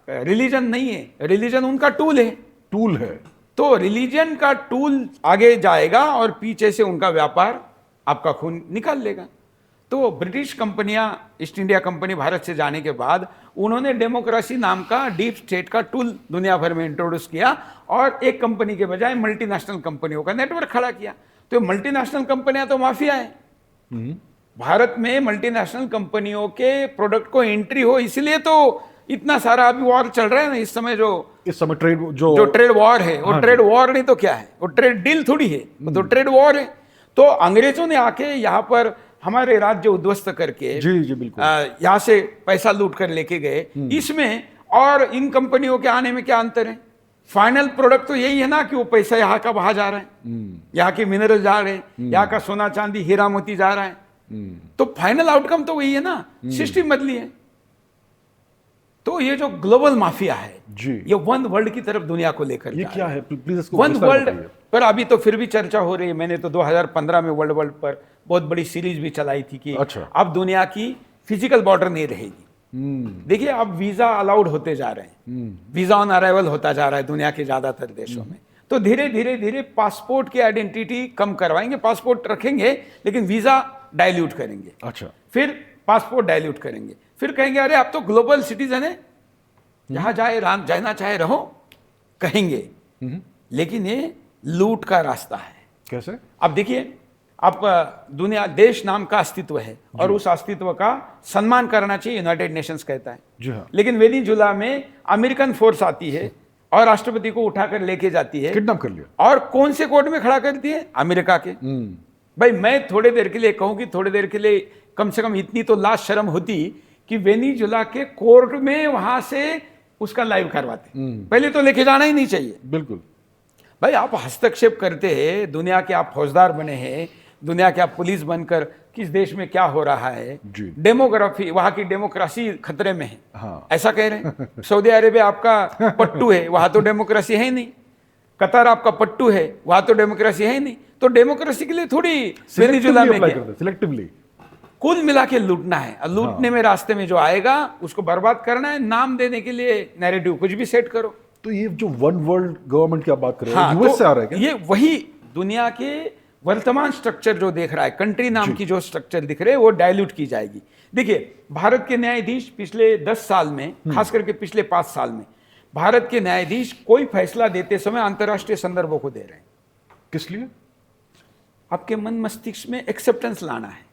रिलीजन नहीं है। रिलीजन उनका टूल है। टूल है। तो रिलीजन का टूल आगे जाएगा और पीछे से उनका व्यापार आपका खून निकाल लेगा। तो ब्रिटिश कंपनियां, ईस्ट इंडिया कंपनी भारत से जाने के बाद उन्होंने डेमोक्रेसी नाम का डीप स्टेट का टूल दुनिया भर में इंट्रोड्यूस किया और एक कंपनी के बजाय मल्टीनेशनल कंपनियों का नेटवर्क खड़ा किया। तो मल्टीनेशनल कंपनियां तो माफिया है। भारत में मल्टीनेशनल कंपनियों के प्रोडक्ट को एंट्री हो, इसलिए तो इतना सारा अभी वॉर चल रहा है ना इस समय। इस समय ट्रेड जो ट्रेड वॉर है वो ट्रेड वॉर नहीं तो क्या है, वो ट्रेड डील थोड़ी है, वो तो ट्रेड वॉर है। तो अंग्रेजों ने आके यहाँ पर हमारे राज्य उद्ध्वस्त करके जी बिल्कुल यहाँ से पैसा लूट कर लेके गए। इसमें और इन कंपनियों के आने में क्या अंतर है? फाइनल प्रोडक्ट तो यही है ना कि वो पैसा यहाँ का वहां जा रहा है, यहाँ के मिनरल जा रहे हैं, यहाँ का सोना चांदी हीरा मोती जा रहा है। तो फाइनल आउटकम तो वही है ना, सिस्टम बदली है। तो ये जो ग्लोबल माफिया है जी, ये वन वर्ल्ड की तरफ दुनिया को लेकर ये क्या है? प्लीज इसको वन वर्ल्ड पर अभी तो फिर भी चर्चा हो रही है। मैंने तो 2015 में वर्ल्ड पर बहुत बड़ी सीरीज भी चलाई थी कि अच्छा। अब दुनिया की फिजिकल बॉर्डर नहीं रहेगी। देखिए अब वीजा अलाउड होते जा रहे हैं, वीजा ऑन अराइवल होता जा रहा है दुनिया के ज्यादातर देशों में। तो धीरे धीरे धीरे पासपोर्ट की आइडेंटिटी कम करवाएंगे, पासपोर्ट रखेंगे लेकिन वीजा डाइल्यूट करेंगे। अच्छा। फिर पासपोर्ट डाइल्यूट करेंगे, फिर कहेंगे अरे आप तो ग्लोबल सिटीजन है, जहां जाना चाहे रहो कहेंगे। लेकिन ये लूट का रास्ता है। कैसे? अब देखिए, आप दुनिया देश नाम का अस्तित्व है और उस अस्तित्व का सम्मान करना चाहिए, यूनाइटेड नेशंस कहता है। जी हाँ। लेकिन वेनेजुला में अमेरिकन फोर्स आती है और राष्ट्रपति को उठाकर लेके जाती है, किडनैप कर लिया। और कौन से कोर्ट में खड़ा करती है? अमेरिका के। भाई मैं थोड़ी देर के लिए कहूं कि थोड़ी देर के लिए कम से कम इतनी तो लाज शर्म होती कि वेनेजुला के कोर्ट में वहां से उसका लाइव करवाते। पहले तो लेके जाना ही नहीं चाहिए। बिल्कुल भाई आप हस्तक्षेप करते हैं, दुनिया के आप फौजदार बने हैं, दुनिया के आप पुलिस बनकर किस देश में क्या हो रहा है, डेमोग्राफी वहां की डेमोक्रेसी खतरे में है। हाँ। ऐसा कह रहे हैं। सऊदी अरेबिया आपका पट्टू है, वहां तो डेमोक्रेसी है ही नहीं। कतर आपका पट्टू है, वहां तो डेमोक्रेसी है ही नहीं। तो डेमोक्रेसी के लिए थोड़ी वेनेजुला में सिलेक्टिवली कुल मिला के लूटना है। लूटने में रास्ते में जो आएगा उसको बर्बाद करना है। नाम देने के लिए नैरेटिव कुछ भी सेट करो। तो ये जो वन वर्ल्ड गवर्नमेंट की आप बात कर रहे हैं, हाँ, यूएस से आ रहा है क्या? ये वही दुनिया के वर्तमान स्ट्रक्चर जो देख रहा है, कंट्री नाम की जो स्ट्रक्चर दिख रहे हैं वो डाइल्यूट की जाएगी। देखिए भारत के न्यायाधीश पिछले 10 साल में, खास करके पिछले 5 साल में भारत के न्यायाधीश कोई फैसला देते समय अंतर्राष्ट्रीय संदर्भों को दे रहे हैं। किस लिए? आपके मन मस्तिष्क में एक्सेप्टेंस लाना है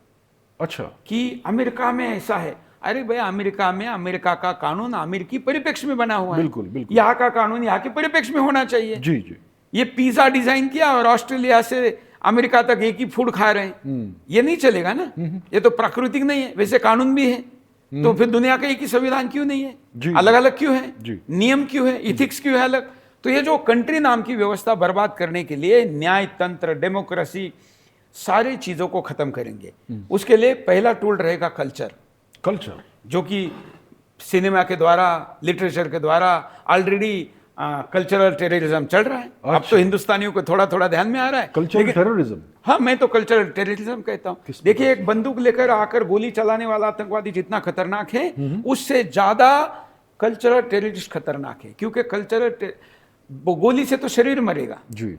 अच्छा, कि अमेरिका में ऐसा है। अरे भाई, अमेरिका में अमेरिका का कानून अमेरिकी परिप्रेक्ष्य में बना हुआ है। बिल्कुल, बिल्कुल। यहाँ का कानून यहाँ के परिप्रेक्ष्य में होना चाहिए। जी जी। ये पिज्जा डिजाइन किया और ऑस्ट्रेलिया से अमेरिका तक एक ही फूड खा रहे हैं, ये नहीं चलेगा ना। ये तो प्राकृतिक नहीं है, वैसे कानून भी है। तो फिर दुनिया का एक ही संविधान क्यों नहीं है? अलग अलग क्यों है? नियम क्यों है? इथिक्स क्यों है अलग? तो ये जो कंट्री नाम की व्यवस्था बर्बाद करने के लिए न्याय तंत्र, डेमोक्रेसी, सारी चीजों को खत्म करेंगे। उसके लिए पहला टूल रहेगा कल्चर, जो कि सिनेमा के द्वारा, लिटरेचर के द्वारा ऑलरेडी कल्चरल टेररिज्म चल रहा है। अब तो हिंदुस्तानियों को थोड़ा थोड़ा ध्यान में आ रहा है। Cultural terrorism? हाँ, मैं तो कल्चरल टेररिज्म कहता हूँ। देखिए, एक बंदूक लेकर आकर गोली चलाने वाला आतंकवादी जितना खतरनाक है, उससे ज्यादा कल्चरल टेररिस्ट खतरनाक है। क्योंकि गोली से तो शरीर मरेगा जी,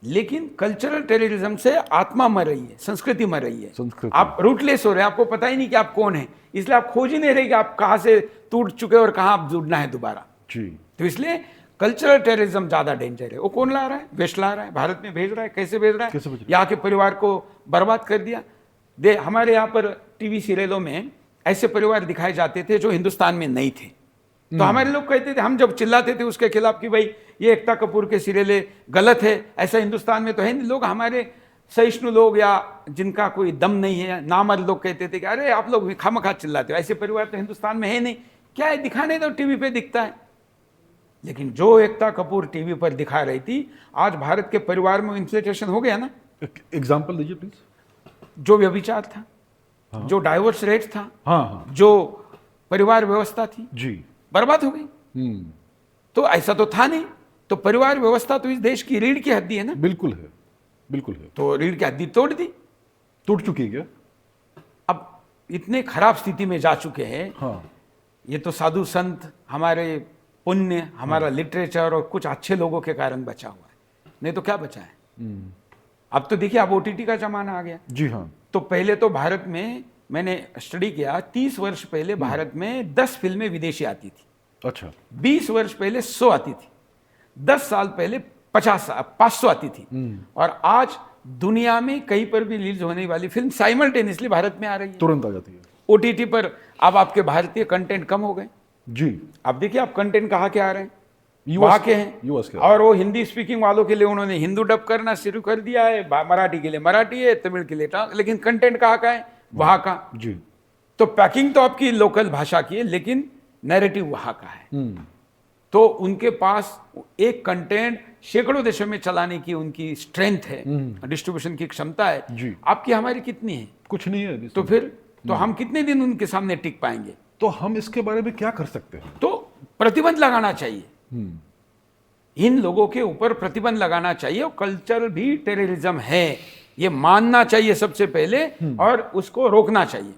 लेकिन कल्चरल टेररिज्म से आत्मा मर रही है, संस्कृति मर रही है। संस्कृति। आप रूटलेस हो रहे हैं, आपको पता ही नहीं कि आप कौन है, इसलिए आप खोज ही नहीं रहे कि आप कहाँ से टूट चुके और कहाँ आप जुड़ना है दोबारा। जी। तो इसलिए कल्चरल टेररिज्म ज्यादा डेंजर है। वो कौन ला रहा है? वेस्ट ला रहा है, भारत में भेज रहा है। कैसे भेज रहा है? यहाँ के परिवार को बर्बाद कर दिया। हमारे यहाँ पर टीवी सीरियलों में ऐसे परिवार दिखाए जाते थे जो हिंदुस्तान में नहीं थे। तो हमारे लोग कहते थे, हम जब चिल्लाते थे उसके खिलाफ कि भाई ये एकता कपूर के सीरियल गलत है, ऐसा हिंदुस्तान में तो है नहीं। लोग, हमारे सहिष्णु लोग या जिनका कोई दम नहीं है, नामर्द लोग कहते थे कि अरे आप लोग खामखा चिल्लाते हो, ऐसे परिवार तो हिंदुस्तान में है नहीं। क्या है, दिखाने तो टीवी पे दिखता है। लेकिन जो एकता कपूर टीवी पर दिखा रही थी, आज भारत के परिवार में इन्फ्लेटेशन हो गया ना। एग्जाम्पल दीजिए प्लीज। जो व्यभिचार था, जो डाइवोर्स रेट था, हाँ, जो परिवार व्यवस्था थी, जी, बर्बाद हो गई। तो ऐसा तो था नहीं। तो परिवार व्यवस्था तो इस देश की रीढ़ की हड्डी है ना। बिल्कुल है, बिल्कुल है। तो रीढ़ की हड्डी तोड़ दी, टूट चुकी है क्या? अब इतने खराब स्थिति में जा चुके हैं। हाँ, ये तो साधु संत, हमारे पुण्य, हमारा लिटरेचर और कुछ अच्छे लोगों के कारण बचा हुआ है, नहीं तो क्या बचा है। अब तो देखिए, अब ओटीटी का जमाना आ गया। जी हाँ। तो पहले तो भारत में, मैंने स्टडी किया, 30 वर्ष पहले भारत में 10 फिल्में विदेशी आती थी। अच्छा। 20 वर्ष पहले 100 आती थी। 10 साल पहले 500 आती थी। और आज दुनिया में कहीं पर भी रिलीज होने वाली फिल्म साइमल्टेनियसली भारत में आ रही है, तुरंत आ जाती है ओटीटी पर। अब आपके भारतीय कंटेंट कम हो गए जी। अब देखिए, आप कंटेंट कहाँ के आ रहे हैं, वहाँ के हैं। यूएस के। और वो हिंदी स्पीकिंग वालों के लिए उन्होंने हिंदू डब करना शुरू कर दिया है, मराठी के लिए मराठी है, तमिल के लिए लेकिन कंटेंट कहाँ का है? वहाँ का। जी। तो पैकिंग तो आपकी लोकल भाषा की है, लेकिन नैरेटिव वहाँ का है। तो उनके पास एक कंटेंट सैकड़ों देशों में चलाने की उनकी स्ट्रेंथ है, डिस्ट्रीब्यूशन की क्षमता है जी। आपकी हमारी कितनी है? कुछ नहीं है। तो फिर तो हम कितने दिन उनके सामने टिक पाएंगे? तो हम इसके बारे में क्या कर सकते हैं? तो प्रतिबंध लगाना चाहिए, इन लोगों के ऊपर प्रतिबंध लगाना चाहिए। और कल्चर भी टेररिज्म है, ये मानना चाहिए सबसे पहले, और उसको रोकना चाहिए।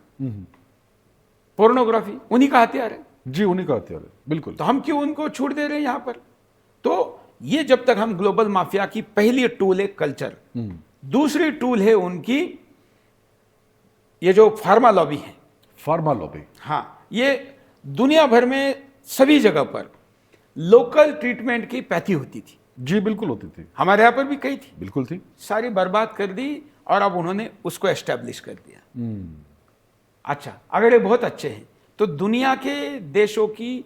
पोर्नोग्राफी उन्हीं का हथियार है जी, उन्हीं का हथियार है, बिल्कुल। तो हम क्यों उनको छूट दे रहे हैं यहां पर? तो ये जब तक हम ग्लोबल माफिया की पहली टूल है कल्चर, दूसरी टूल है उनकी ये जो फार्मा लॉबी है। फार्मा लॉबी, हाँ, ये दुनिया भर में सभी जगह पर लोकल ट्रीटमेंट की पैथी होती थी। जी बिल्कुल होती थी, हमारे यहाँ पर भी कई थी, बिल्कुल थी। सारी बर्बाद कर दी और अब उन्होंने उसको एस्टेब्लिश कर दिया। अच्छा, अगर ये बहुत अच्छे हैं तो दुनिया के देशों की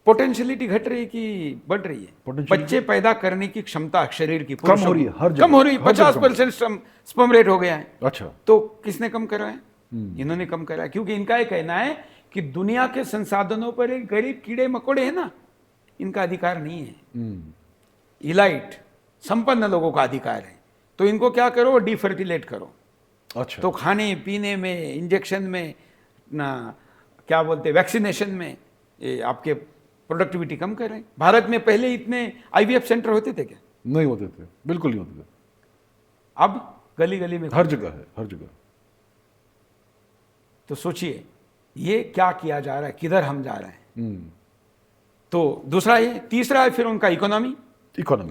पोटेंशियलिटी घट रही है कि बढ़ रही है? बच्चे पैदा करने की क्षमता शरीर की कम हो रही है, हर जगह कम हो रही है। 50% स्पर्म रेट हो गया है। अच्छा, तो किसने कम करा है? इन्होंने कम करा है, क्योंकि इनका ये कहना है कि दुनिया के संसाधनों पर एक गरीब कीड़े मकोड़े हैं ना, इनका अधिकार नहीं है। इलाइट संपन्न लोगों का अधिकार है। तो इनको क्या करो? डिफर्टिलेट करो। अच्छा, तो खाने पीने में, इंजेक्शन में, ना क्या बोलते, वैक्सीनेशन में ये आपके प्रोडक्टिविटी कम कर रहे हैं। भारत में पहले इतने आईवीएफ सेंटर होते थे क्या? नहीं होते थे, बिल्कुल नहीं होते थे। अब गली गली में हर जगह है, हर जगह। तो सोचिए ये क्या किया जा रहा है, किधर हम जा रहे हैं। तो दूसरा ये, तीसरा है फिर उनका इकोनॉमी।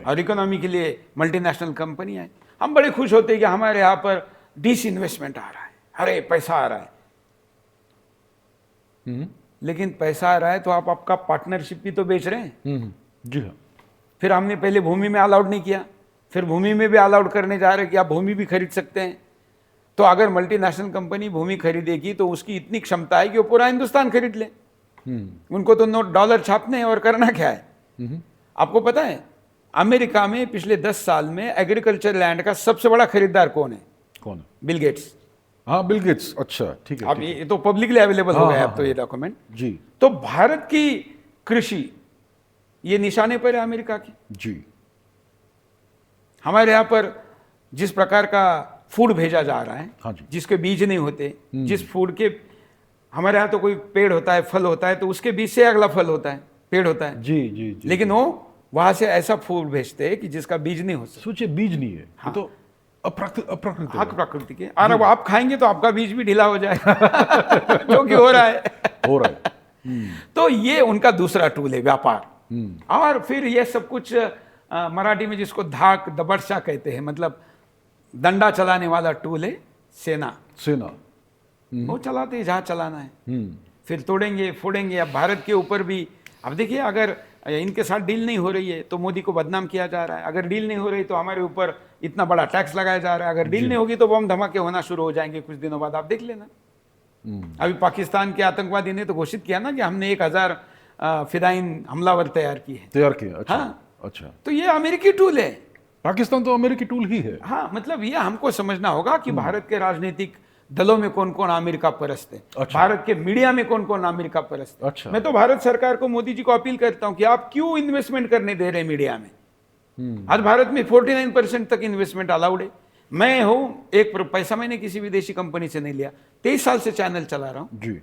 और इकोनॉमी के लिए मल्टीनेशनल कंपनी है। हम बड़े खुश होते हैं कि हमारे यहाँ पर डिस इन्वेस्टमेंट आ रहा है, अरे पैसा आ रहा है। लेकिन पैसा आ रहा है तो आप आपका पार्टनरशिप भी तो बेच रहे हैं। जी हाँ। फिर हमने पहले भूमि में अलाउड नहीं किया, फिर भूमि में भी अलाउड करने जा रहे हैं कि आप भूमि भी खरीद सकते हैं। तो अगर मल्टीनेशनल कंपनी भूमि खरीदेगी तो उसकी इतनी क्षमता है कि वो पूरा हिंदुस्तान खरीद ले। उनको तो नोट डॉलर छापने हैं और करना क्या है। आपको पता है अमेरिका में पिछले 10 साल में एग्रीकल्चर लैंड का सबसे बड़ा खरीदार कौन है? कौन है? Bill Gates. हाँ, बिल गेट्स। अच्छा, ठीक है। अब ये तो पब्लिकली अवेलेबल हो गया अब तो ये डॉक्यूमेंट। जी तो भारत की कृषि ये निशाने पर है अमेरिका की। जी। हमारे यहाँ पर जिस प्रकार का फूड भेजा जा रहा है, हाँ जी। जिसके बीज नहीं होते, जिस फूड के, हमारे यहाँ तो कोई पेड़ होता है, फल होता है, तो उसके बीज से अगला फल होता है, पेड़ होता है। जी जी जी। लेकिन वो वहां से ऐसा फूड भेजते हैं कि जिसका बीज नहीं हो सकता। सोचिए, बीज नहीं है, ये तो अप्राकृतिक हक प्रकृति के, और अब आप खाएंगे तो आपका बीज भी ढीला हो जाएगा जो कि हो रहा है। हो रहा है। तो ये उनका दूसरा टूल है, व्यापार। और फिर ये सब कुछ मराठी में जिसको धाक दबड़सा कहते हैं, मतलब डंडा चलाने वाला टूल है सेना। वो चलाते हैं जहाँ चलाना है, फिर तोड़ेंगे फोड़ेंगे। अब भारत के ऊपर भी अब देखिए, अगर इनके साथ डील नहीं हो रही है तो मोदी को बदनाम किया जा रहा है, अगर डील नहीं हो रही तो हमारे ऊपर इतना बड़ा टैक्स लगाया जा रहा है, अगर डील नहीं होगी तो बम धमाके होना शुरू हो जाएंगे कुछ दिनों बाद, आप देख लेना। अभी पाकिस्तान के आतंकवादी ने तो घोषित किया ना कि हमने 1000 फिदाइन हमलावर तैयार किए। अच्छा। हाँ। अच्छा, तो ये अमेरिकी टूल है। पाकिस्तान तो अमेरिकी टूल ही है। हाँ, मतलब ये हमको समझना होगा कि भारत के राजनीतिक दलों में कौन कौन अमेरिका परस्त है। अच्छा। भारत के मीडिया में कौन कौन अमेरिका परस्त है। अच्छा। मैं तो भारत सरकार को, मोदी जी को अपील करता हूं कि आप क्यों इन्वेस्टमेंट करने दे रहे हैं मीडिया में। आज भारत में 49% तक इन्वेस्टमेंट अलाउड है। मैं हूं, एक पैसा मैंने किसी विदेशी कंपनी से नहीं लिया, 23 साल से चैनल चला रहा हूं जी।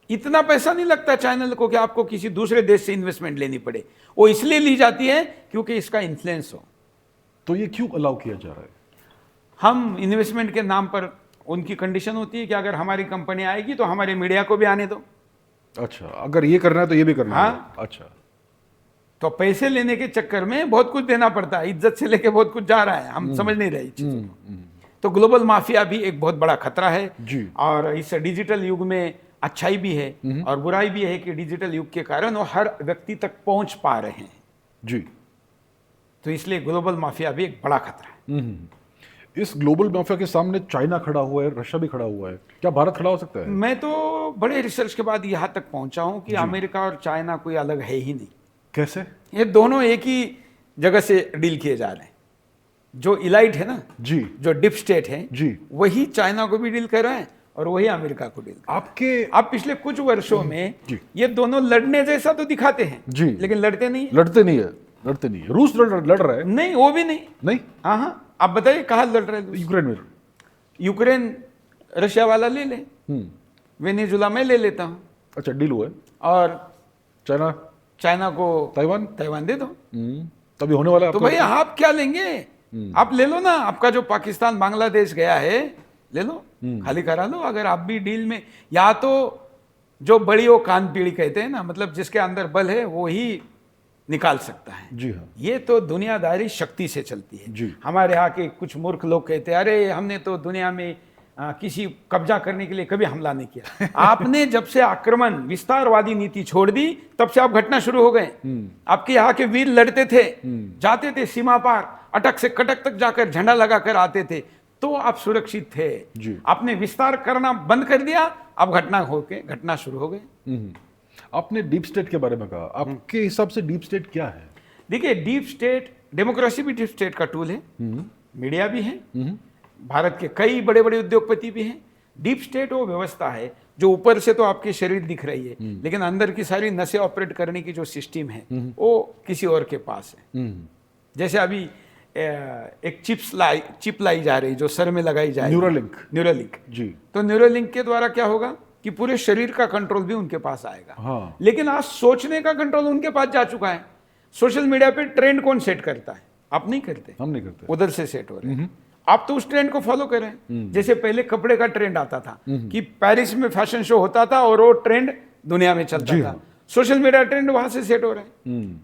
इतना पैसा नहीं लगता चैनल को कि आपको किसी दूसरे देश से इन्वेस्टमेंट लेनी पड़े। वो इसलिए ली जाती है क्योंकि इसका इन्फ्लुएंस हो। तो ये क्यों अलाउ किया जा रहा है? हम इन्वेस्टमेंट के नाम पर, उनकी कंडीशन होती है कि अगर हमारी कंपनी आएगी तो हमारे मीडिया को भी आने दो। अच्छा, अगर ये करना है तो ये भी करना है। हाँ। अच्छा। तो पैसे लेने के चक्कर में बहुत कुछ देना पड़ता है, इज्जत से लेके बहुत कुछ जा रहा है, हम समझ नहीं रहे चीजों को। तो ग्लोबल माफिया भी एक बहुत बड़ा खतरा है जी। और इस डिजिटल युग में अच्छाई भी है और बुराई भी है कि डिजिटल युग के कारण वो हर व्यक्ति तक पहुंच पा रहे हैं जी। तो इसलिए ग्लोबल माफिया भी एक बड़ा खतरा है। इस ग्लोबल माफिया के सामने चाइना खड़ा हुआ है, रशिया भी खड़ा हुआ है, क्या भारत खड़ा हो सकता है? मैं तो बड़े रिसर्च के बाद यहाँ तक पहुंचा हूं कि अमेरिका और चाइना कोई अलग है ही नहीं। कैसे? ये दोनों एक ही जगह से डील किए जा रहे हैं। जो इलाइट है ना जी, जो डिप स्टेट है जी, वही चाइना को भी डील कर रहे हैं और वही अमेरिका को डील। आपके आप पिछले कुछ वर्षों में जी। ये दोनों लड़ने जैसा तो दिखाते हैं जी, लेकिन लड़ते नहीं है। लड़ते नहीं है। रूस लड़ रहा है। नहीं, वो भी नहीं। नहीं, हाँ हाँ, आप बताइए कहाँ लड़ रहे हैं? यूक्रेन में। यूक्रेन रशिया वाला ले ले, वेनेजुला में ले लेता हूँ, अच्छा, डील हुआ है। और चाइना को ताइवान दे दो। तभी होने वाला है। तो भाई आप क्या लेंगे? आप ले लो ना, आपका जो पाकिस्तान बांग्लादेश गया है ले लो, खाली करा लो। अगर आप भी डील में, या तो जो बड़ी वो कान पीढ़ी कहते हैं ना, मतलब जिसके अंदर बल है वो ही निकाल सकता है। जी हाँ। ये तो दुनियादारी शक्ति से चलती है। जी। हमारे यहाँ के कुछ मूर्ख लोग कहते हैं अरे हमने तो दुनिया में किसी कब्जा करने के लिए कभी हमला नहीं किया। आपने जब से आक्रमण विस्तारवादी नीति छोड़ दी तब से आप घटना शुरू हो गए। आपके यहाँ के वीर लड़ते थे, जाते थे सीमा पार, अटक से कटक तक जाकर झंडा लगाकर आते थे, तो आप सुरक्षित थे। जी। आपने विस्तार करना बंद कर दिया, अब घटना शुरू हो गए। आपने डीप स्टेट के बारे में कहा, आपके हिसाब से डीप स्टेट क्या है? देखिए, डीप स्टेट, डेमोक्रेसी भी डीप स्टेट का टूल है, मीडिया भी है, भारत के कई बड़े बड़े उद्योगपति भी हैं। डीप स्टेट वो व्यवस्था है जो ऊपर से तो आपके शरीर दिख रही है लेकिन अंदर की सारी नसें ऑपरेट करने की जो सिस्टम है वो किसी और के पास है। जैसे अभी एक चिप लाई जा रही जो सर में लगाई जाए, न्यूरोलिंक जी। तो न्यूरोलिंक के द्वारा क्या होगा कि पूरे शरीर का कंट्रोल भी उनके पास आएगा। हाँ। लेकिन आज सोचने का कंट्रोल उनके पास जा चुका है। सोशल मीडिया पे ट्रेंड कौन सेट करता है? आप नहीं करते, हम नहीं करते, उधर से सेट हो रहे हैं। आप तो उस ट्रेंड को फॉलो करें। जैसे पहले कपड़े का ट्रेंड आता था कि पेरिस में फैशन शो होता था और वो ट्रेंड दुनिया में चलता था। सोशल मीडिया ट्रेंड वहां से सेट हो रहे हैं।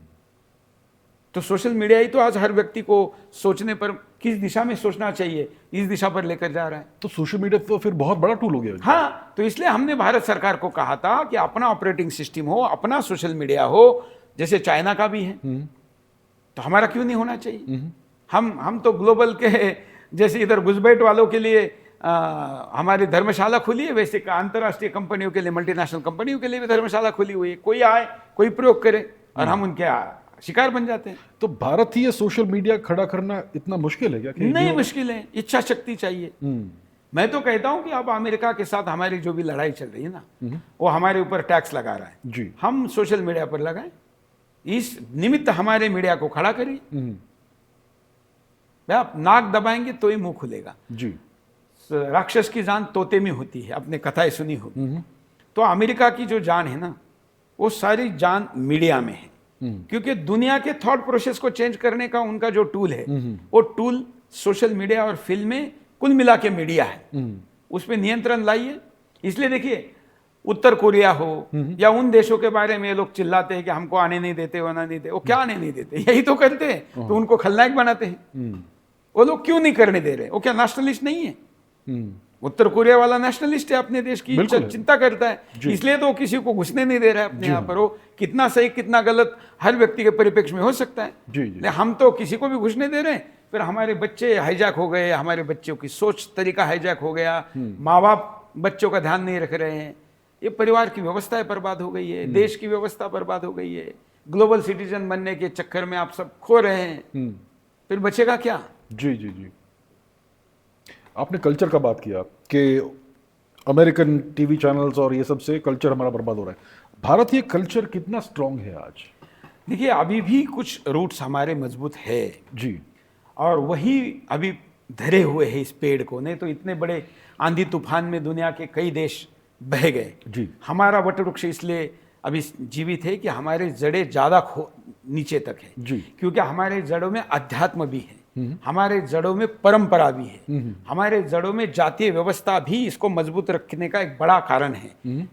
तो सोशल मीडिया ही तो आज हर व्यक्ति को सोचने पर किस दिशा में सोचना चाहिए, इस दिशा पर लेकर जा रहा है। तो सोशल मीडिया तो फिर बहुत बड़ा टूल हो गया। हाँ, तो इसलिए हमने भारत सरकार को कहा था कि अपना ऑपरेटिंग सिस्टम हो, अपना सोशल मीडिया हो, जैसे चाइना का भी है, तो हमारा क्यों नहीं होना चाहिए। हम तो ग्लोबल के, जैसे इधर घुसपैठ वालों के लिए हमारी धर्मशाला खुली है, वैसे अंतर्राष्ट्रीय कंपनियों के लिए, मल्टीनेशनल कंपनियों के लिए भी धर्मशाला खुली हुई है। कोई आए, कोई प्रयोग करे और हम उनके शिकार बन जाते हैं। तो भारतीय सोशल मीडिया खड़ा करना इतना मुश्किल है क्या? नहीं मुश्किल है, इच्छा शक्ति चाहिए। मैं तो कहता हूं कि अब अमेरिका के साथ हमारी जो भी लड़ाई चल रही है ना, वो हमारे ऊपर टैक्स लगा रहा है जी। हम सोशल मीडिया पर लगाएं, इस निमित्त हमारे मीडिया को खड़ा करिए। आप नाक दबाएंगे तो ही मुंह खुलेगा जी। राक्षस की जान तोते में होती है, आपने कथाएं सुनी होगी। तो अमेरिका की जो जान है ना, वो सारी जान मीडिया में है, क्योंकि दुनिया के थॉट प्रोसेस को चेंज करने का उनका जो टूल है, वो टूल सोशल मीडिया और फिल्में, कुल मिला के मीडिया है। उस पर नियंत्रण लाइए। इसलिए देखिए, उत्तर कोरिया हो या उन देशों के बारे में लोग चिल्लाते हैं कि हमको आने नहीं देते, आना नहीं देते। वो क्या आने नहीं देते? यही तो करते हैं, तो उनको खलनायक बनाते हैं। वो लोग क्यों नहीं करने दे रहे? वो क्या नेशनलिस्ट नहीं है? उत्तर कोरिया वाला नेशनलिस्ट है, अपने देश की चिंता करता है, इसलिए तो किसी को घुसने नहीं दे रहा है अपने यहाँ पर। वो कितना सही कितना गलत हर व्यक्ति के परिप्रेक्ष्य में हो सकता है, लेकिन हम तो किसी को भी घुसने दे रहे हैं। फिर हमारे बच्चे हाईजैक हो गए, हमारे बच्चों की सोच तरीका हाईजैक हो गया, माँ बाप बच्चों का ध्यान नहीं रख रहे हैं, ये परिवार की व्यवस्था बर्बाद हो गई है, देश की व्यवस्था बर्बाद हो गई है। ग्लोबल सिटीजन बनने के चक्कर में आप सब खो रहे हैं, फिर बचेगा क्या? जी जी जी। आपने कल्चर का बात किया कि अमेरिकन टीवी चैनल्स और ये सब से कल्चर हमारा बर्बाद हो रहा है। भारतीय कल्चर कितना स्ट्रांग है आज? देखिए, अभी भी कुछ रूट्स हमारे मजबूत है जी, और वही अभी धरे हुए हैं इस पेड़ को। नहीं तो इतने बड़े आंधी तूफान में दुनिया के कई देश बह गए जी। हमारा वटवृक्ष इसलिए अभी जीवित है कि हमारे जड़ें ज्यादा नीचे तक है जी। क्योंकि हमारे जड़ों में अध्यात्म भी है, हमारे जड़ों में परंपरा भी है, हमारे जड़ों में जातीय व्यवस्था भी इसको मजबूत रखने का एक बड़ा कारण है।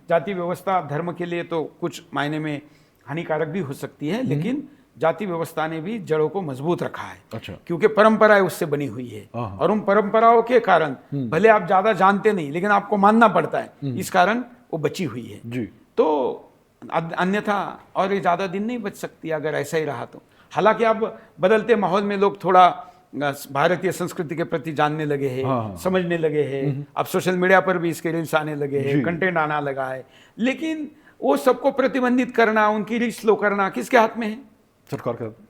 जातीय व्यवस्था धर्म के लिए तो कुछ मायने में हानिकारक भी हो सकती है, लेकिन जाति व्यवस्था ने भी जड़ों को मजबूत रखा है। अच्छा। क्योंकि परंपराएं उससे बनी हुई है, और उन परंपराओं के कारण भले आप ज्यादा जानते नहीं, लेकिन आपको मानना पड़ता है, इस कारण वो बची हुई है जी। तो अन्यथा और ये ज्यादा दिन नहीं बच सकती अगर ऐसा ही रहा तो। हालांकि अब बदलते माहौल में लोग थोड़ा भारतीय संस्कृति के प्रति जानने लगे हैं, समझने लगे हैं। अब सोशल मीडिया पर भी इसके रील्स आने लगे हैं, कंटेंट आना लगा है, लेकिन वो सबको प्रतिबंधित करना, उनकी रीच स्लो करना किसके हाथ में है?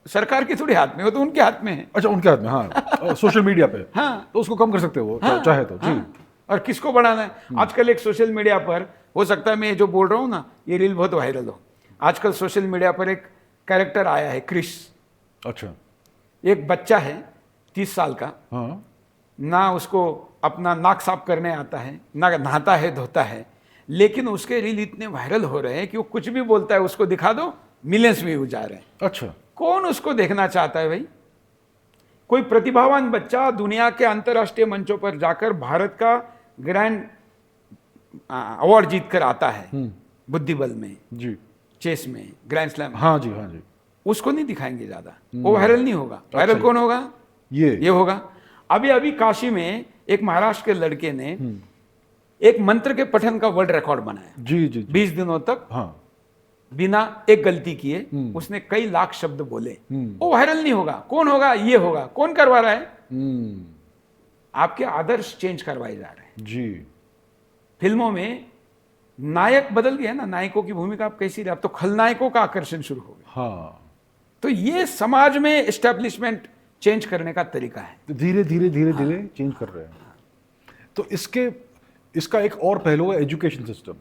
सरकार के थोड़ी हाथ में, वो तो उनके हाथ में है। अच्छा, उनके हाथ में। हाँ, सोशल मीडिया पे। हाँ, तो उसको कम कर सकते हो चाहे तो। जी। और किसको बढ़ाना है? आजकल एक सोशल मीडिया पर, हो सकता है मैं जो बोल रहा हूँ ना ये रील बहुत वायरल हो, आजकल सोशल मीडिया पर एक कैरेक्टर आया है क्रिश। अच्छा। एक बच्चा है 30 साल का, ना उसको अपना नाक साफ करने आता है, ना नहाता है धोता है, लेकिन उसके रील इतने वायरल हो रहे हैं कि वो कुछ भी बोलता है उसको दिखा दो, मिलियंस व्यूज जा रहे हैं। अच्छा। कौन उसको देखना चाहता है भाई? कोई प्रतिभावान बच्चा दुनिया के अंतर्राष्ट्रीय मंचों पर जाकर भारत का ग्रैंड अवार्ड जीत कर आता है, बुद्धिबल में जी, चेस में, ग्रैंड स्लैम। हाँ जी, हाँ जी। उसको नहीं दिखाएंगे ज्यादा, वो वायरल नहीं होगा। वायरल कौन होगा? ये होगा। अभी काशी में एक महाराष्ट्र के लड़के ने एक मंत्र के पठन का वर्ल्ड रिकॉर्ड बनाया। जी जी। 20 दिनों तक बिना एक गलती किए उसने कई लाख शब्द बोले। वो वायरल नहीं होगा। कौन होगा? ये होगा। कौन करवा रहा है? आपके आदर्श चेंज करवाए जा रहे हैं जी। फिल्मों में नायक बदल गया ना, नायकों की भूमिका आप कैसी रही, अब तो खलनायकों का आकर्षण शुरू हो गया। हाँ। तो ये समाज में एस्टेब्लिशमेंट चेंज करने का तरीका है। धीरे धीरे धीरे धीरे चेंज कर रहे हैं। तो इसका एक और पहलू है एजुकेशन सिस्टम।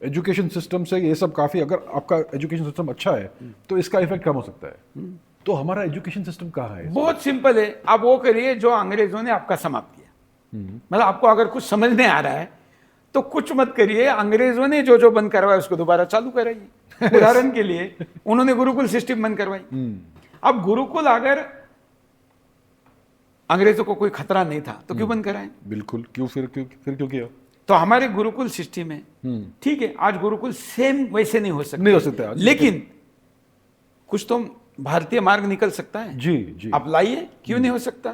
एजुकेशन सिस्टम से ये सब काफी, अगर आपका एजुकेशन सिस्टम अच्छा है तो इसका इफेक्ट कम हो सकता है। तो हमारा एजुकेशन सिस्टम कहाँ है? बहुत सिंपल है, आप वो करिए जो अंग्रेजों ने आपका समाप्त किया। मतलब आपको अगर कुछ समझने आ रहा है तो कुछ मत करिए, अंग्रेजों ने जो बंद करवाया उसको दोबारा चालू कराइए। उदाहरण के लिए उन्होंने गुरुकुल सिस्टम बंद करवाई। अब गुरुकुल अगर अंग्रेजों को कोई खतरा नहीं था तो क्यों बंद कराएं? बिल्कुल। क्यों किया? तो हमारे गुरुकुल सिस्टम में ठीक है, आज गुरुकुल सेम वैसे नहीं हो सकता, लेकिन कुछ तो भारतीय मार्ग निकल सकता है। जी जी। आप लाइए, क्यों नहीं हो सकता?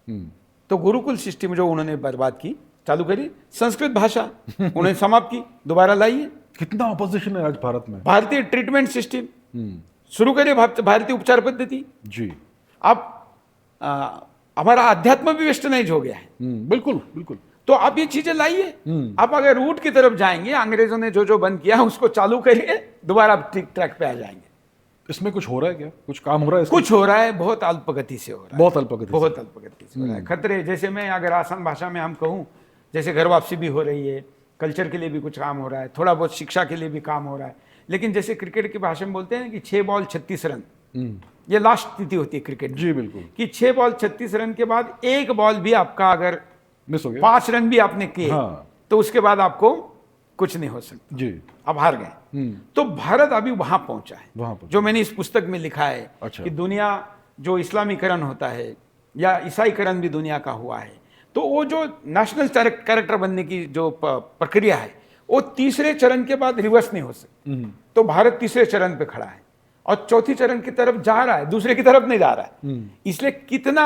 तो गुरुकुल सिस्टम जो उन्होंने बर्बाद की, चालू करी, संस्कृत भाषा उन्होंने समाप्त की, दोबारा लाई है। कितना ऑपोजिशन है आज भारत में। भारतीय ट्रीटमेंट सिस्टम शुरू करिए, भारतीय उपचार पद्धति। जी। अब हमारा अध्यात्म भी वेस्टर्नाइज हो गया है। बिल्कुल बिल्कुल। तो आप ये चीजें लाइए। आप अगर रूट की तरफ जाएंगे, अंग्रेजों ने जो जो बंद किया उसको चालू करिए, दोबारा आप ठीक ट्रैक पे आ जाएंगे। इसमें कुछ हो रहा है क्या? कुछ काम हो रहा है? कुछ हो रहा है, बहुत अल्प गति से हो रहा है। बहुत अल्प गति से। बहुत अल्प गति से हो रहा है। खतरे, जैसे मैं अगर आसान भाषा में हम कहूँ, जैसे घर वापसी भी हो रही है, कल्चर के लिए भी कुछ काम हो रहा है, थोड़ा बहुत शिक्षा के लिए भी काम हो रहा है। लेकिन जैसे क्रिकेट की भाषा में बोलते हैं कि 6 बॉल 36 रन, ये लास्ट स्थिति होती है क्रिकेट। जी बिल्कुल। कि 6 बॉल 36 रन के बाद एक बॉल भी आपका अगर मिस हो गया, 5 रन भी आपने किए, हाँ, तो उसके बाद आपको कुछ नहीं हो सकता। जी। अब हार गए। तो भारत अभी वहां पहुंचा है, वहां पर जो मैंने इस पुस्तक में लिखा है। अच्छा। कि दुनिया जो इस्लामीकरण होता है या ईसाईकरण भी दुनिया का हुआ है, तो वो जो नेशनल कैरेक्टर बनने की जो प्रक्रिया है, वो तीसरे चरण के बाद रिवर्स नहीं हो सकती। तो भारत तीसरे चरण पे खड़ा है और चौथी चरण की तरफ जा रहा है, दूसरे की तरफ नहीं जा रहा है। इसलिए कितना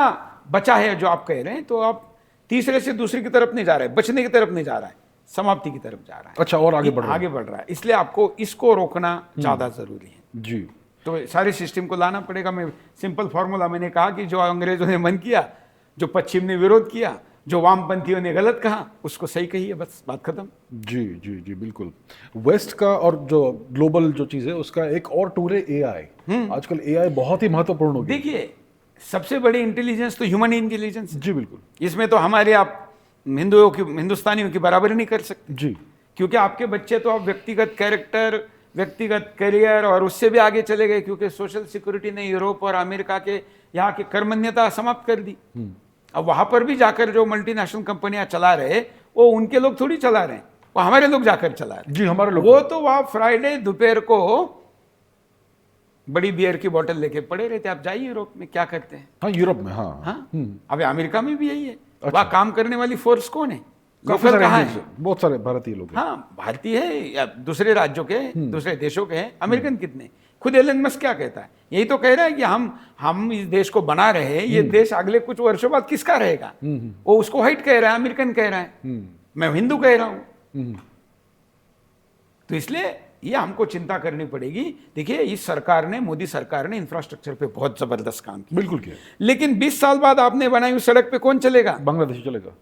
बचा है जो आप कह रहे हैं, तो आप तीसरे से दूसरे की तरफ नहीं जा रहे, बचने की तरफ नहीं जा रहा है, समाप्ति की तरफ जा रहा है। अच्छा, और आगे बढ़ रहा है। आगे बढ़ रहा है। इसलिए आपको इसको रोकना ज्यादा जरूरी है। जी। तो सारे सिस्टम को लाना पड़ेगा। मैं सिंपल फॉर्मूला मैंने कहा कि जो अंग्रेजों ने मन किया, जो पश्चिम ने विरोध किया, जो वामपंथियों ने गलत कहा, उसको सही कही है, बस बात खत्म। जी जी जी बिल्कुल। वेस्ट का और जो ग्लोबल जो चीज है उसका एक और टूल है एआई। आजकल एआई बहुत ही महत्वपूर्ण हो गया। देखिए, सबसे बड़ी इंटेलिजेंस तो ह्यूमन इंटेलिजेंस है। जी बिल्कुल। इसमें तो हमारे आप हिंदुस्तानियों की बराबरी नहीं कर सकते। जी। क्योंकि आपके बच्चे तो आप व्यक्तिगत कैरेक्टर, व्यक्तिगत करियर और उससे भी आगे चले गए, क्योंकि सोशल सिक्योरिटी ने यूरोप और अमेरिका के यहाँ की कर्मण्यता समाप्त कर दी। अब वहां पर भी जाकर जो मल्टीनेशनल कंपनियां चला रहे, वो उनके लोग थोड़ी चला रहे हैं, वो हमारे लोग जाकर चला रहे हैं। जी, हमारे लोग। वो तो वहां फ्राइडे दोपहर को बड़ी बियर की बोतल लेके पड़े रहते। आप जाइए यूरोप में, क्या करते हैं। हाँ, यूरोप में। हाँ हाँ, अब अमेरिका में भी यही है। अच्छा। वहां काम करने वाली फोर्स कौन है? काफी लोकल सारे कहाँ इंडियंस है? हैं, बहुत सारे भारतीय लोग हैं। हाँ, भारतीय है या दूसरे राज्यों के, दूसरे देशों के हैं। अमेरिकन कितने? खुद एलन मस्क क्या कहता है? यही तो कह रहा है कि हम इस देश को बना रहे हैं, ये देश अगले कुछ वर्षों बाद किसका रहेगा? वो उसको व्हाइट कह रहा है, अमेरिकन कह रहा है, मैं हिंदू कह रहा हूं। तो इसलिए ये हमको चिंता करनी पड़ेगी। देखिए, इस सरकार ने, मोदी सरकार ने इंफ्रास्ट्रक्चर पे बहुत जबरदस्त काम किया। बिल्कुल किया। लेकिन 20 साल बाद आपने बनाई हुई सड़क पे कौन चलेगा? बांग्लादेश चलेगा।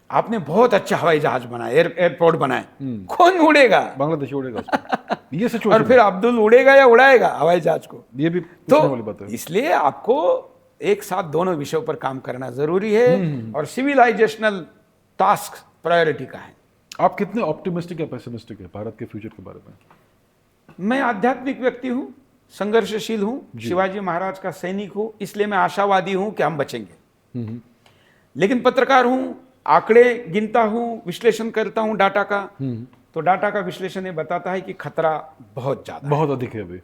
आपने बहुत अच्छा हवाई जहाज बनाया, एयरपोर्ट बनाए, कौन उड़ेगा? बांग्लादेश उड़ेगा उसमें। ये और सिचुएशन फिर अब्दुल उड़ेगा या उड़ाएगा हवाई जहाज को? ये भी पूछने वाली बात तो है। इसलिए आपको एक साथ दोनों विषयों पर काम करना जरूरी है, और सिविलाइजेशनल टास्क प्रायोरिटी का है। आप कितने ऑप्टिमिस्टिक या पेसिमिस्टिक है भारत के फ्यूचर के बारे में? मैं आध्यात्मिक व्यक्ति हूं, संघर्षशील हूं, शिवाजी महाराज का सैनिक हूं, इसलिए मैं आशावादी हूं कि हम बचेंगे। लेकिन पत्रकार हूं, आंकड़े गिनता हूं, विश्लेषण करता हूं डाटा का। तो डाटा का विश्लेषण ये बताता है कि खतरा बहुत ज्यादा है। बहुत अधिक है अभी।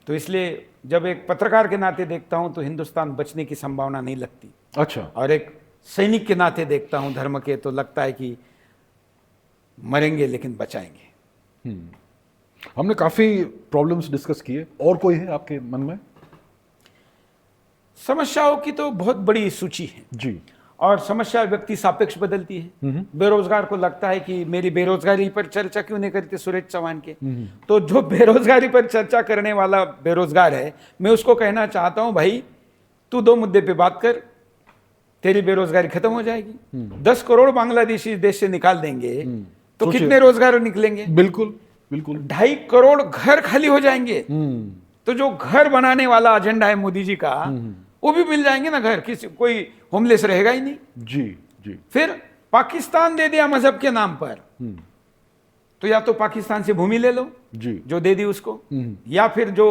तो इसलिए जब एक पत्रकार के नाते देखता हूं तो हिंदुस्तान बचने की संभावना नहीं लगती, अच्छा। और एक सैनिक के नाते देखता हूं धर्म के, तो लगता है कि मरेंगे लेकिन बचाएंगे। हमने काफी प्रॉब्लम्स डिस्कस किए, और कोई है आपके मन में? समस्याओं की तो बहुत बड़ी सूची है, जी। और समस्या व्यक्ति सापेक्ष बदलती है। बेरोजगार को लगता है कि मेरी बेरोजगारी पर चर्चा क्यों नहीं करते सुरेश चौहान के? तो जो बेरोजगारी पर चर्चा करने वाला बेरोजगार है, मैं उसको कहना चाहता हूं, भाई तू 2 मुद्दे पे बात कर, तेरी बेरोजगारी खत्म हो जाएगी। 10 करोड़ बांग्लादेशी इस देश से निकाल देंगे तो सोचिए। कितने रोजगार निकलेंगे? बिल्कुल बिल्कुल। 2.5 करोड़ घर खाली हो जाएंगे। तो जो घर बनाने वाला एजेंडा है मोदी जी का, वो भी मिल जाएंगे ना घर, किसी कोई होमलेस रहेगा ही नहीं। जी जी। फिर पाकिस्तान दे दिया मजहब के नाम पर, तो या तो पाकिस्तान से भूमि ले लो, जी। जो दे दी उसको, या फिर जो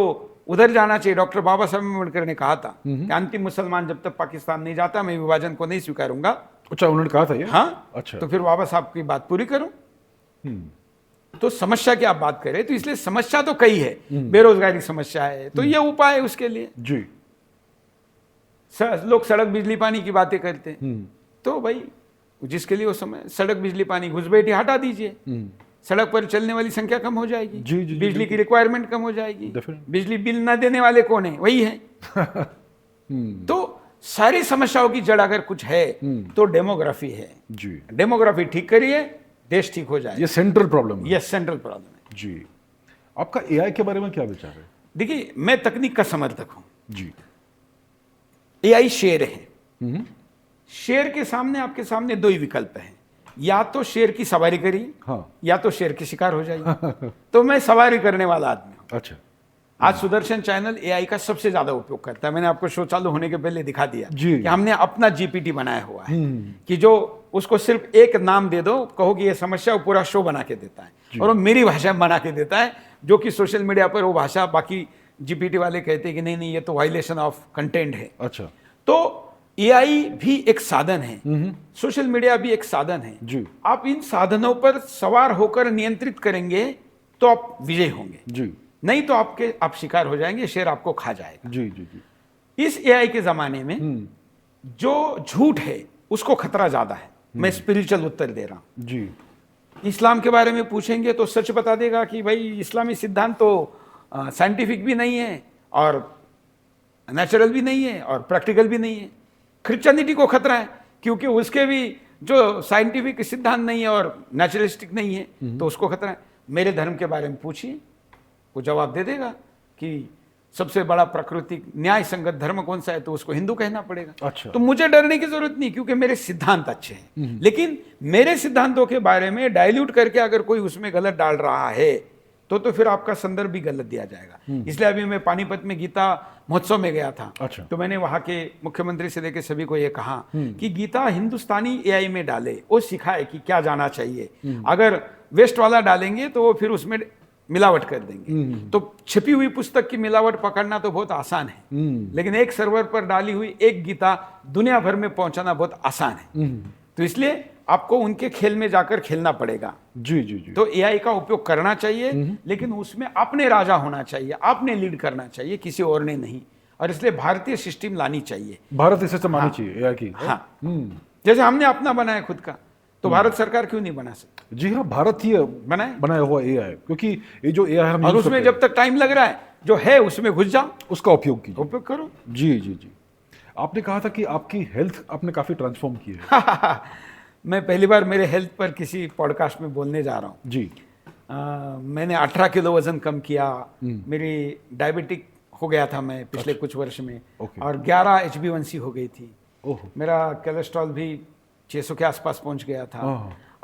उधर जाना चाहिए। डॉक्टर बाबा साहब अम्बेडकर ने कहा था कि अंतिम मुसलमान जब तक पाकिस्तान नहीं जाता, मैं विभाजन को नहीं स्वीकारूंगा। अच्छा, उन्होंने कहा था ये? हाँ, अच्छा। तो फिर बाबा साहब की बात पूरी करो। तो समस्या की आप बात करें, तो इसलिए समस्या तो कई है। बेरोजगारी समस्या है, तो ये उपाय है उसके लिए। जी। लोग सड़क बिजली पानी की बातें करते हैं, तो भाई जिसके लिए वो समय, सड़क बिजली पानी घुसपैठी हटा दीजिए, सड़क पर चलने वाली संख्या कम हो जाएगी। जी, जी, जी, बिजली की रिक्वायरमेंट कम हो जाएगी। Definitely। बिजली बिल ना देने वाले कौन है? वही है। तो सारी समस्याओं की जड़ अगर कुछ है तो डेमोग्राफी है। जी, डेमोग्राफी ठीक करिए, देश ठीक हो जाए। ये सेंट्रल प्रॉब्लम है। ये सेंट्रल प्रॉब्लम है। जी, आपका एआई के बारे में क्या विचार है? देखिए, मैं तकनीक का समर्थक हूं। जी, एआई शेर है। शेर के सामने, आपके सामने दो ही विकल्प हैं, या तो शेर की सवारी करिए, हाँ, या तो शेर के शिकार हो जाइए। तो मैं सवारी करने वाला आदमी हूं। अच्छा, आज सुदर्शन चैनल एआई का सबसे ज्यादा उपयोग करता है। मैंने आपको शो चालू होने के पहले दिखा दिया जी। कि हमने अपना जीपीटी बनाया हुआ है कि जो उसको सिर्फ एक नाम दे दो, कहो कि ये समस्या, वो पूरा शो बना के देता है और वो मेरी भाषा में बना के देता है, जो कि सोशल मीडिया पर वो भाषा बाकी जीपीटी वाले कहते हैं कि नहीं नहीं, ये तो वायलेशन ऑफ कंटेंट है। अच्छा, तो एआई भी एक साधन है, सोशल मीडिया भी एक साधन है। जी, आप इन साधनों पर सवार होकर नियंत्रित करेंगे तो आप विजय होंगे, जी, नहीं तो आप शिकार हो जाएंगे, शेर आपको खा जाएगा। जी, जी, जी, इस एआई के जमाने में जो झूठ है उसको खतरा ज्यादा है। मैं स्पिरिचुअल उत्तर दे रहा हूं। जी, इस्लाम के बारे में पूछेंगे तो सच बता देगा कि भाई इस्लामी सिद्धांत तो साइंटिफिक भी नहीं है और नेचुरल भी नहीं है और प्रैक्टिकल भी नहीं है। क्रिश्चियनिटी को खतरा है क्योंकि उसके भी जो साइंटिफिक सिद्धांत नहीं है और नेचुरलिस्टिक नहीं है, तो उसको खतरा है। मेरे धर्म के बारे में पूछिए, वो जवाब दे देगा कि सबसे बड़ा प्राकृतिक न्याय संगत धर्म कौन सा है, तो उसको हिंदू कहना पड़ेगा। अच्छा। तो मुझे डरने की जरूरत नहीं, क्योंकि मेरे सिद्धांत अच्छे हैं। लेकिन मेरे सिद्धांतों के बारे में डाइल्यूट करके अगर कोई उसमें गलत डाल रहा है तो फिर आपका संदर्भ भी गलत दिया जाएगा। इसलिए अभी मैं पानीपत में गीता महोत्सव में गया था। अच्छा। तो मैंने वहां के मुख्यमंत्री से लेकर सभी को यह कहा कि गीता हिंदुस्तानी एआई में डाले, वो सिखाए कि क्या जाना चाहिए। अगर वेस्ट वाला डालेंगे तो वो फिर उसमें मिलावट कर देंगे। तो छिपी हुई पुस्तक की मिलावट पकड़ना तो बहुत आसान है, लेकिन एक सर्वर पर डाली हुई एक गीता दुनिया भर में पहुंचाना बहुत आसान है। तो इसलिए आपको उनके खेल में जाकर खेलना पड़ेगा। जी, जी, जी, तो एआई का उपयोग करना चाहिए, लेकिन उसमें अपने राजा होना चाहिए, आपने लीड करना चाहिए, किसी और ने नहीं। और इसलिए भारतीय सिस्टम लानी चाहिए। भारत सिस्टम आनी चाहिए एआई की। हाँ, जैसे हमने अपना बनाया खुद का, तो भारत सरकार क्यों नहीं बना सकती? जी हाँ, भारत ही बनाया हुआ एआई, क्योंकि ये जो एआई हम और यूज उसमें करते जब तक टाइम लग रहा है, जो है उसमें घुस जाओ, हैं, उसका उपयोग कीजिए। उपयोग करो। जी, जी, जी। आपने कहा था कि आपकी हेल्थ आपने काफी ट्रांसफॉर्म की है। मैं पहली बार मेरे हेल्थ पर किसी पॉडकास्ट में बोलने जा रहा हूँ। जी, मैंने 18 किलो वजन कम किया। मेरी डायबिटिक हो गया था मैं पिछले कुछ वर्ष में, ओके। और 11 HbA1c हो गई थी। ओह, मेरा कोलेस्ट्रॉल भी 600 के आसपास पहुंच गया था,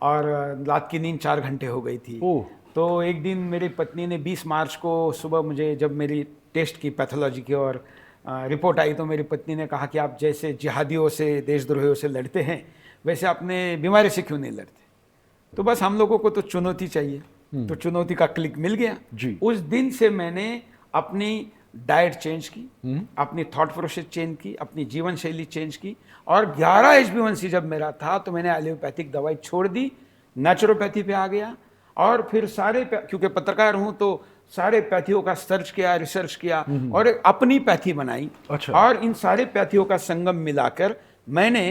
और रात की नींद 4 घंटे हो गई थी। ओह, तो एक दिन मेरी पत्नी ने 20 मार्च को सुबह मुझे, जब मेरी टेस्ट की पैथोलॉजी की और रिपोर्ट आई, तो मेरी पत्नी ने कहा कि आप जैसे जिहादियों से, देशद्रोहियों से लड़ते हैं, वैसे अपने बीमारी से क्यों नहीं लड़ते? तो बस हम लोगों को तो चुनौती चाहिए, तो चुनौती का क्लिक मिल गया। जी। उस दिन से मैंने अपनी डाइट चेंज की, अपनी थॉट प्रोसेस चेंज की, अपनी जीवन शैली चेंज की, और 11 HbA1c जब मेरा था तो मैंने एलोपैथिक दवाई छोड़ दी, नेचुरोपैथी पे आ गया। और फिर क्योंकि पत्रकार हूं तो सारे पैथियों का सर्च किया, रिसर्च किया, और एक अपनी पैथी बनाई। अच्छा। और इन सारे पैथियों का संगम मिलाकर मैंने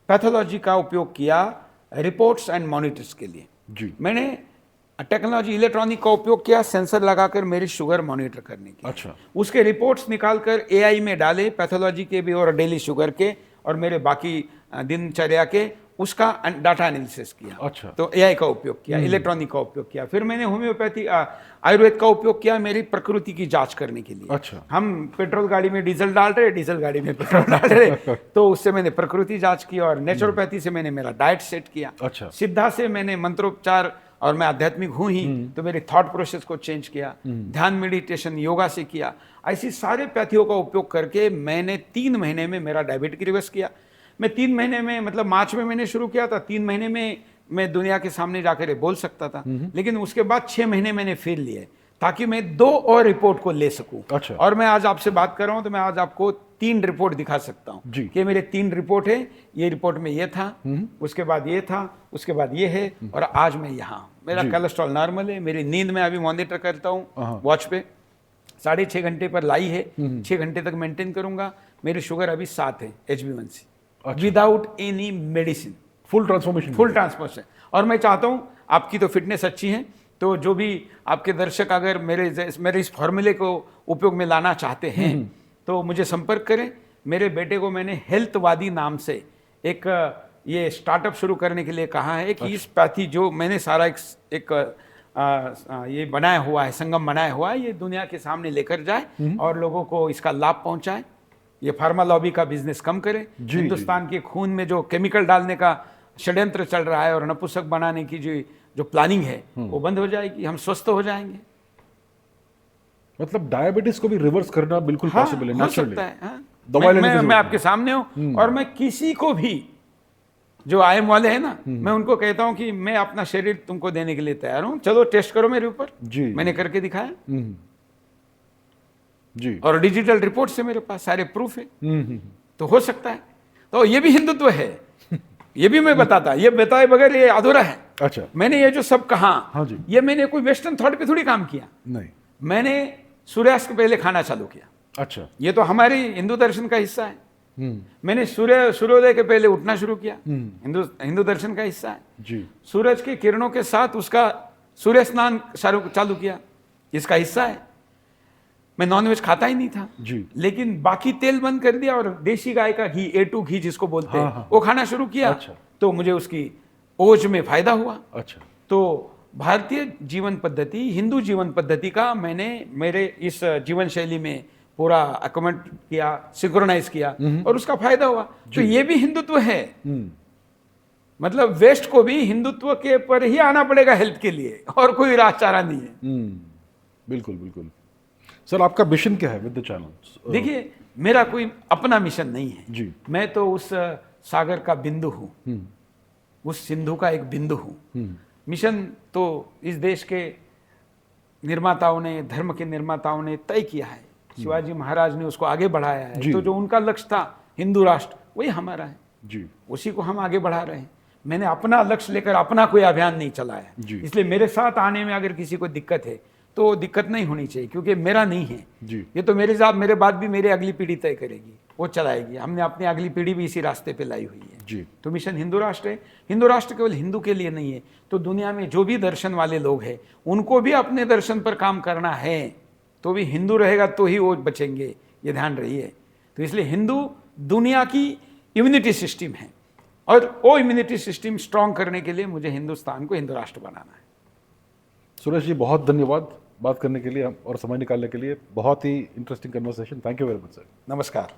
पैथोलॉजी का उपयोग किया रिपोर्ट्स एंड मॉनिटर्स के लिए। जी, मैंने टेक्नोलॉजी, इलेक्ट्रॉनिक का उपयोग किया सेंसर लगाकर मेरी शुगर मॉनिटर करने की। अच्छा। उसके रिपोर्ट्स निकालकर एआई में डाले, पैथोलॉजी के भी और डेली शुगर के और मेरे बाकी दिनचर्या के, उसका डाटा एनालिसिस किया। अच्छा। तो एआई का उपयोग किया, इलेक्ट्रॉनिक का उपयोग किया। फिर मैंने होम्योपैथी, आयुर्वेद का उपयोग किया मेरी प्रकृति की जांच करने के लिए। अच्छा। हम पेट्रोल गाड़ी में डीजल डाल रहे, डीजल गाड़ी में पेट्रोल डाल रहे, तो उससे मैंने प्रकृति जांच की। और नेचुरोपैथी से मैंने मेरा डाइट सेट किया। अच्छा। सिद्धा से मैंने मंत्रोपचार, और मैं आध्यात्मिक हूं ही, तो मेरे थॉट प्रोसेस को चेंज किया। ध्यान, मेडिटेशन, योगा से किया। ऐसी सारे पैथियों का उपयोग करके मैंने 3 महीने में मेरा डायबिटिक रिवर्स किया। मैं 3 महीने में, मतलब मार्च में मैंने शुरू किया था, 3 महीने में मैं दुनिया के सामने जाकर ये बोल सकता था। लेकिन उसके बाद 6 महीने मैंने फेल लिए ताकि मैं 2 और रिपोर्ट को ले सकूं। अच्छा। और मैं आज आपसे बात कर रहा हूं तो मैं आज आपको 3 रिपोर्ट दिखा सकता हूं जी। कि मेरे 3 रिपोर्ट है। ये रिपोर्ट में ये था, उसके बाद ये था, उसके बाद ये है, और आज मैं यहाँ हूं। मेरा कोलेस्ट्रॉल नॉर्मल है। मेरी नींद में अभी मॉनिटर करता हूँ वॉच पे, 6.5 घंटे पर लाई है, 6 घंटे तक मेंटेन करूंगा। मेरी शुगर अभी 7 है HbA1c, without any medicine. Full transformation. Full transformation. और मैं चाहता हूं, आपकी तो फिटनेस अच्छी है, तो जो भी आपके दर्शक अगर मेरे इस फॉर्मूले को उपयोग में लाना चाहते हैं तो मुझे संपर्क करें। मेरे बेटे को मैंने हेल्थवादी नाम से एक ये स्टार्टअप शुरू करने के लिए कहा है कि इस पैथी जो मैंने सारा एक ये बनाया हुआ है, संगम बनाया हुआ है, ये दुनिया के सामने लेकर जाए और लोगों को इसका लाभ पहुंचाए। ये फार्मा लॉबी का बिजनेस कम करे, हिंदुस्तान के खून में जो केमिकल डालने का षड्यंत्र चल रहा है और नपुंसक बनाने की जो प्लानिंग है वो बंद हो जाएगी, हम स्वस्थ हो जाएंगे। मतलब डायबिटीज को भी रिवर्स करना बिल्कुल पॉसिबल है, हो नेचुरली। सकता है, हाँ। दवाई लेने की मैं जरूरत आपके सामने हूं और मैं किसी को भी जो आईएम वाले हैं ना, मैं उनको कहता हूं कि मैं अपना शरीर तुमको देने के लिए तैयार हूं, चलो टेस्ट करो मेरे ऊपर। जी। मैंने करके दिखाया जी। और डिजिटल रिपोर्ट से मेरे पास सारे प्रूफ है। तो हो सकता है, तो ये भी हिंदुत्व है। ये भी मैं बताता, ये बताए बगैर ये अधूरा है। अच्छा। मैंने ये जो सब कहा, हाँ जी। ये मैंने कोई वेस्टर्न थॉट पे थोड़ी काम किया। नहीं। मैंने सूर्यास्त के पहले खाना चालू किया। अच्छा। ये तो हमारी हिंदू दर्शन का हिस्सा है। मैंने सूर्योदय के पहले उठना शुरू किया, हिंदू दर्शन का हिस्सा है। जी। सूरज की किरणों के साथ उसका सूर्य स्नान चालू किया, इसका हिस्सा है। मैं नॉनवेज खाता ही नहीं था जी। लेकिन बाकी तेल बंद कर दिया और देशी गाय का घी, A2 घी जिसको बोलते हैं, हाँ। वो खाना शुरू किया। अच्छा। तो मुझे उसकी ओज में फायदा हुआ। अच्छा। तो भारतीय जीवन पद्धति, हिंदू जीवन पद्धति का मैंने मेरे इस जीवन शैली में पूरा अकोमोडेट किया, सिंक्रोनाइज किया और उसका फायदा हुआ। तो ये भी हिंदुत्व है। मतलब वेस्ट को भी हिंदुत्व के पर ही आना पड़ेगा हेल्थ के लिए, और कोई राह चारा नहीं है। बिल्कुल बिल्कुल। सर, आपका मिशन क्या है विद द चैनल? देखिए, मेरा कोई अपना मिशन नहीं है जी। मैं तो उस सागर का बिंदु हूं, उस सिंधु का एक बिंदु हूं। मिशन तो इस देश के निर्माताओं ने, धर्म के निर्माताओं ने तय किया है। शिवाजी महाराज ने उसको आगे बढ़ाया है। तो जो उनका लक्ष्य था हिंदू राष्ट्र, वही हमारा है जी। उसी को हम आगे बढ़ा रहे हैं। मैंने अपना लक्ष्य लेकर अपना कोई अभियान नहीं चलाया, इसलिए मेरे साथ आने में अगर किसी को दिक्कत है तो दिक्कत नहीं होनी चाहिए, क्योंकि मेरा नहीं है जी। ये तो मेरे साथ, मेरे बाद भी मेरी अगली पीढ़ी तय करेगी, वो चलाएगी। हमने अपनी अगली पीढ़ी भी इसी रास्ते पे लाई हुई है जी। तो मिशन हिंदू राष्ट्र है। हिंदू राष्ट्र केवल हिंदू के लिए नहीं है, तो दुनिया में जो भी दर्शन वाले लोग हैं उनको भी अपने दर्शन पर काम करना है। तो भी हिंदू रहेगा तो ही वो बचेंगे, ये ध्यान रहिए। तो इसलिए हिंदू दुनिया की इम्यूनिटी सिस्टम है, और वो इम्यूनिटी सिस्टम स्ट्रांग करने के लिए मुझे हिंदुस्तान को हिंदू राष्ट्र बनाना है। सुरेश जी, बहुत धन्यवाद बात करने के लिए और समय निकालने के लिए। बहुत ही interesting conversation. Thank you very much sir. नमस्कार।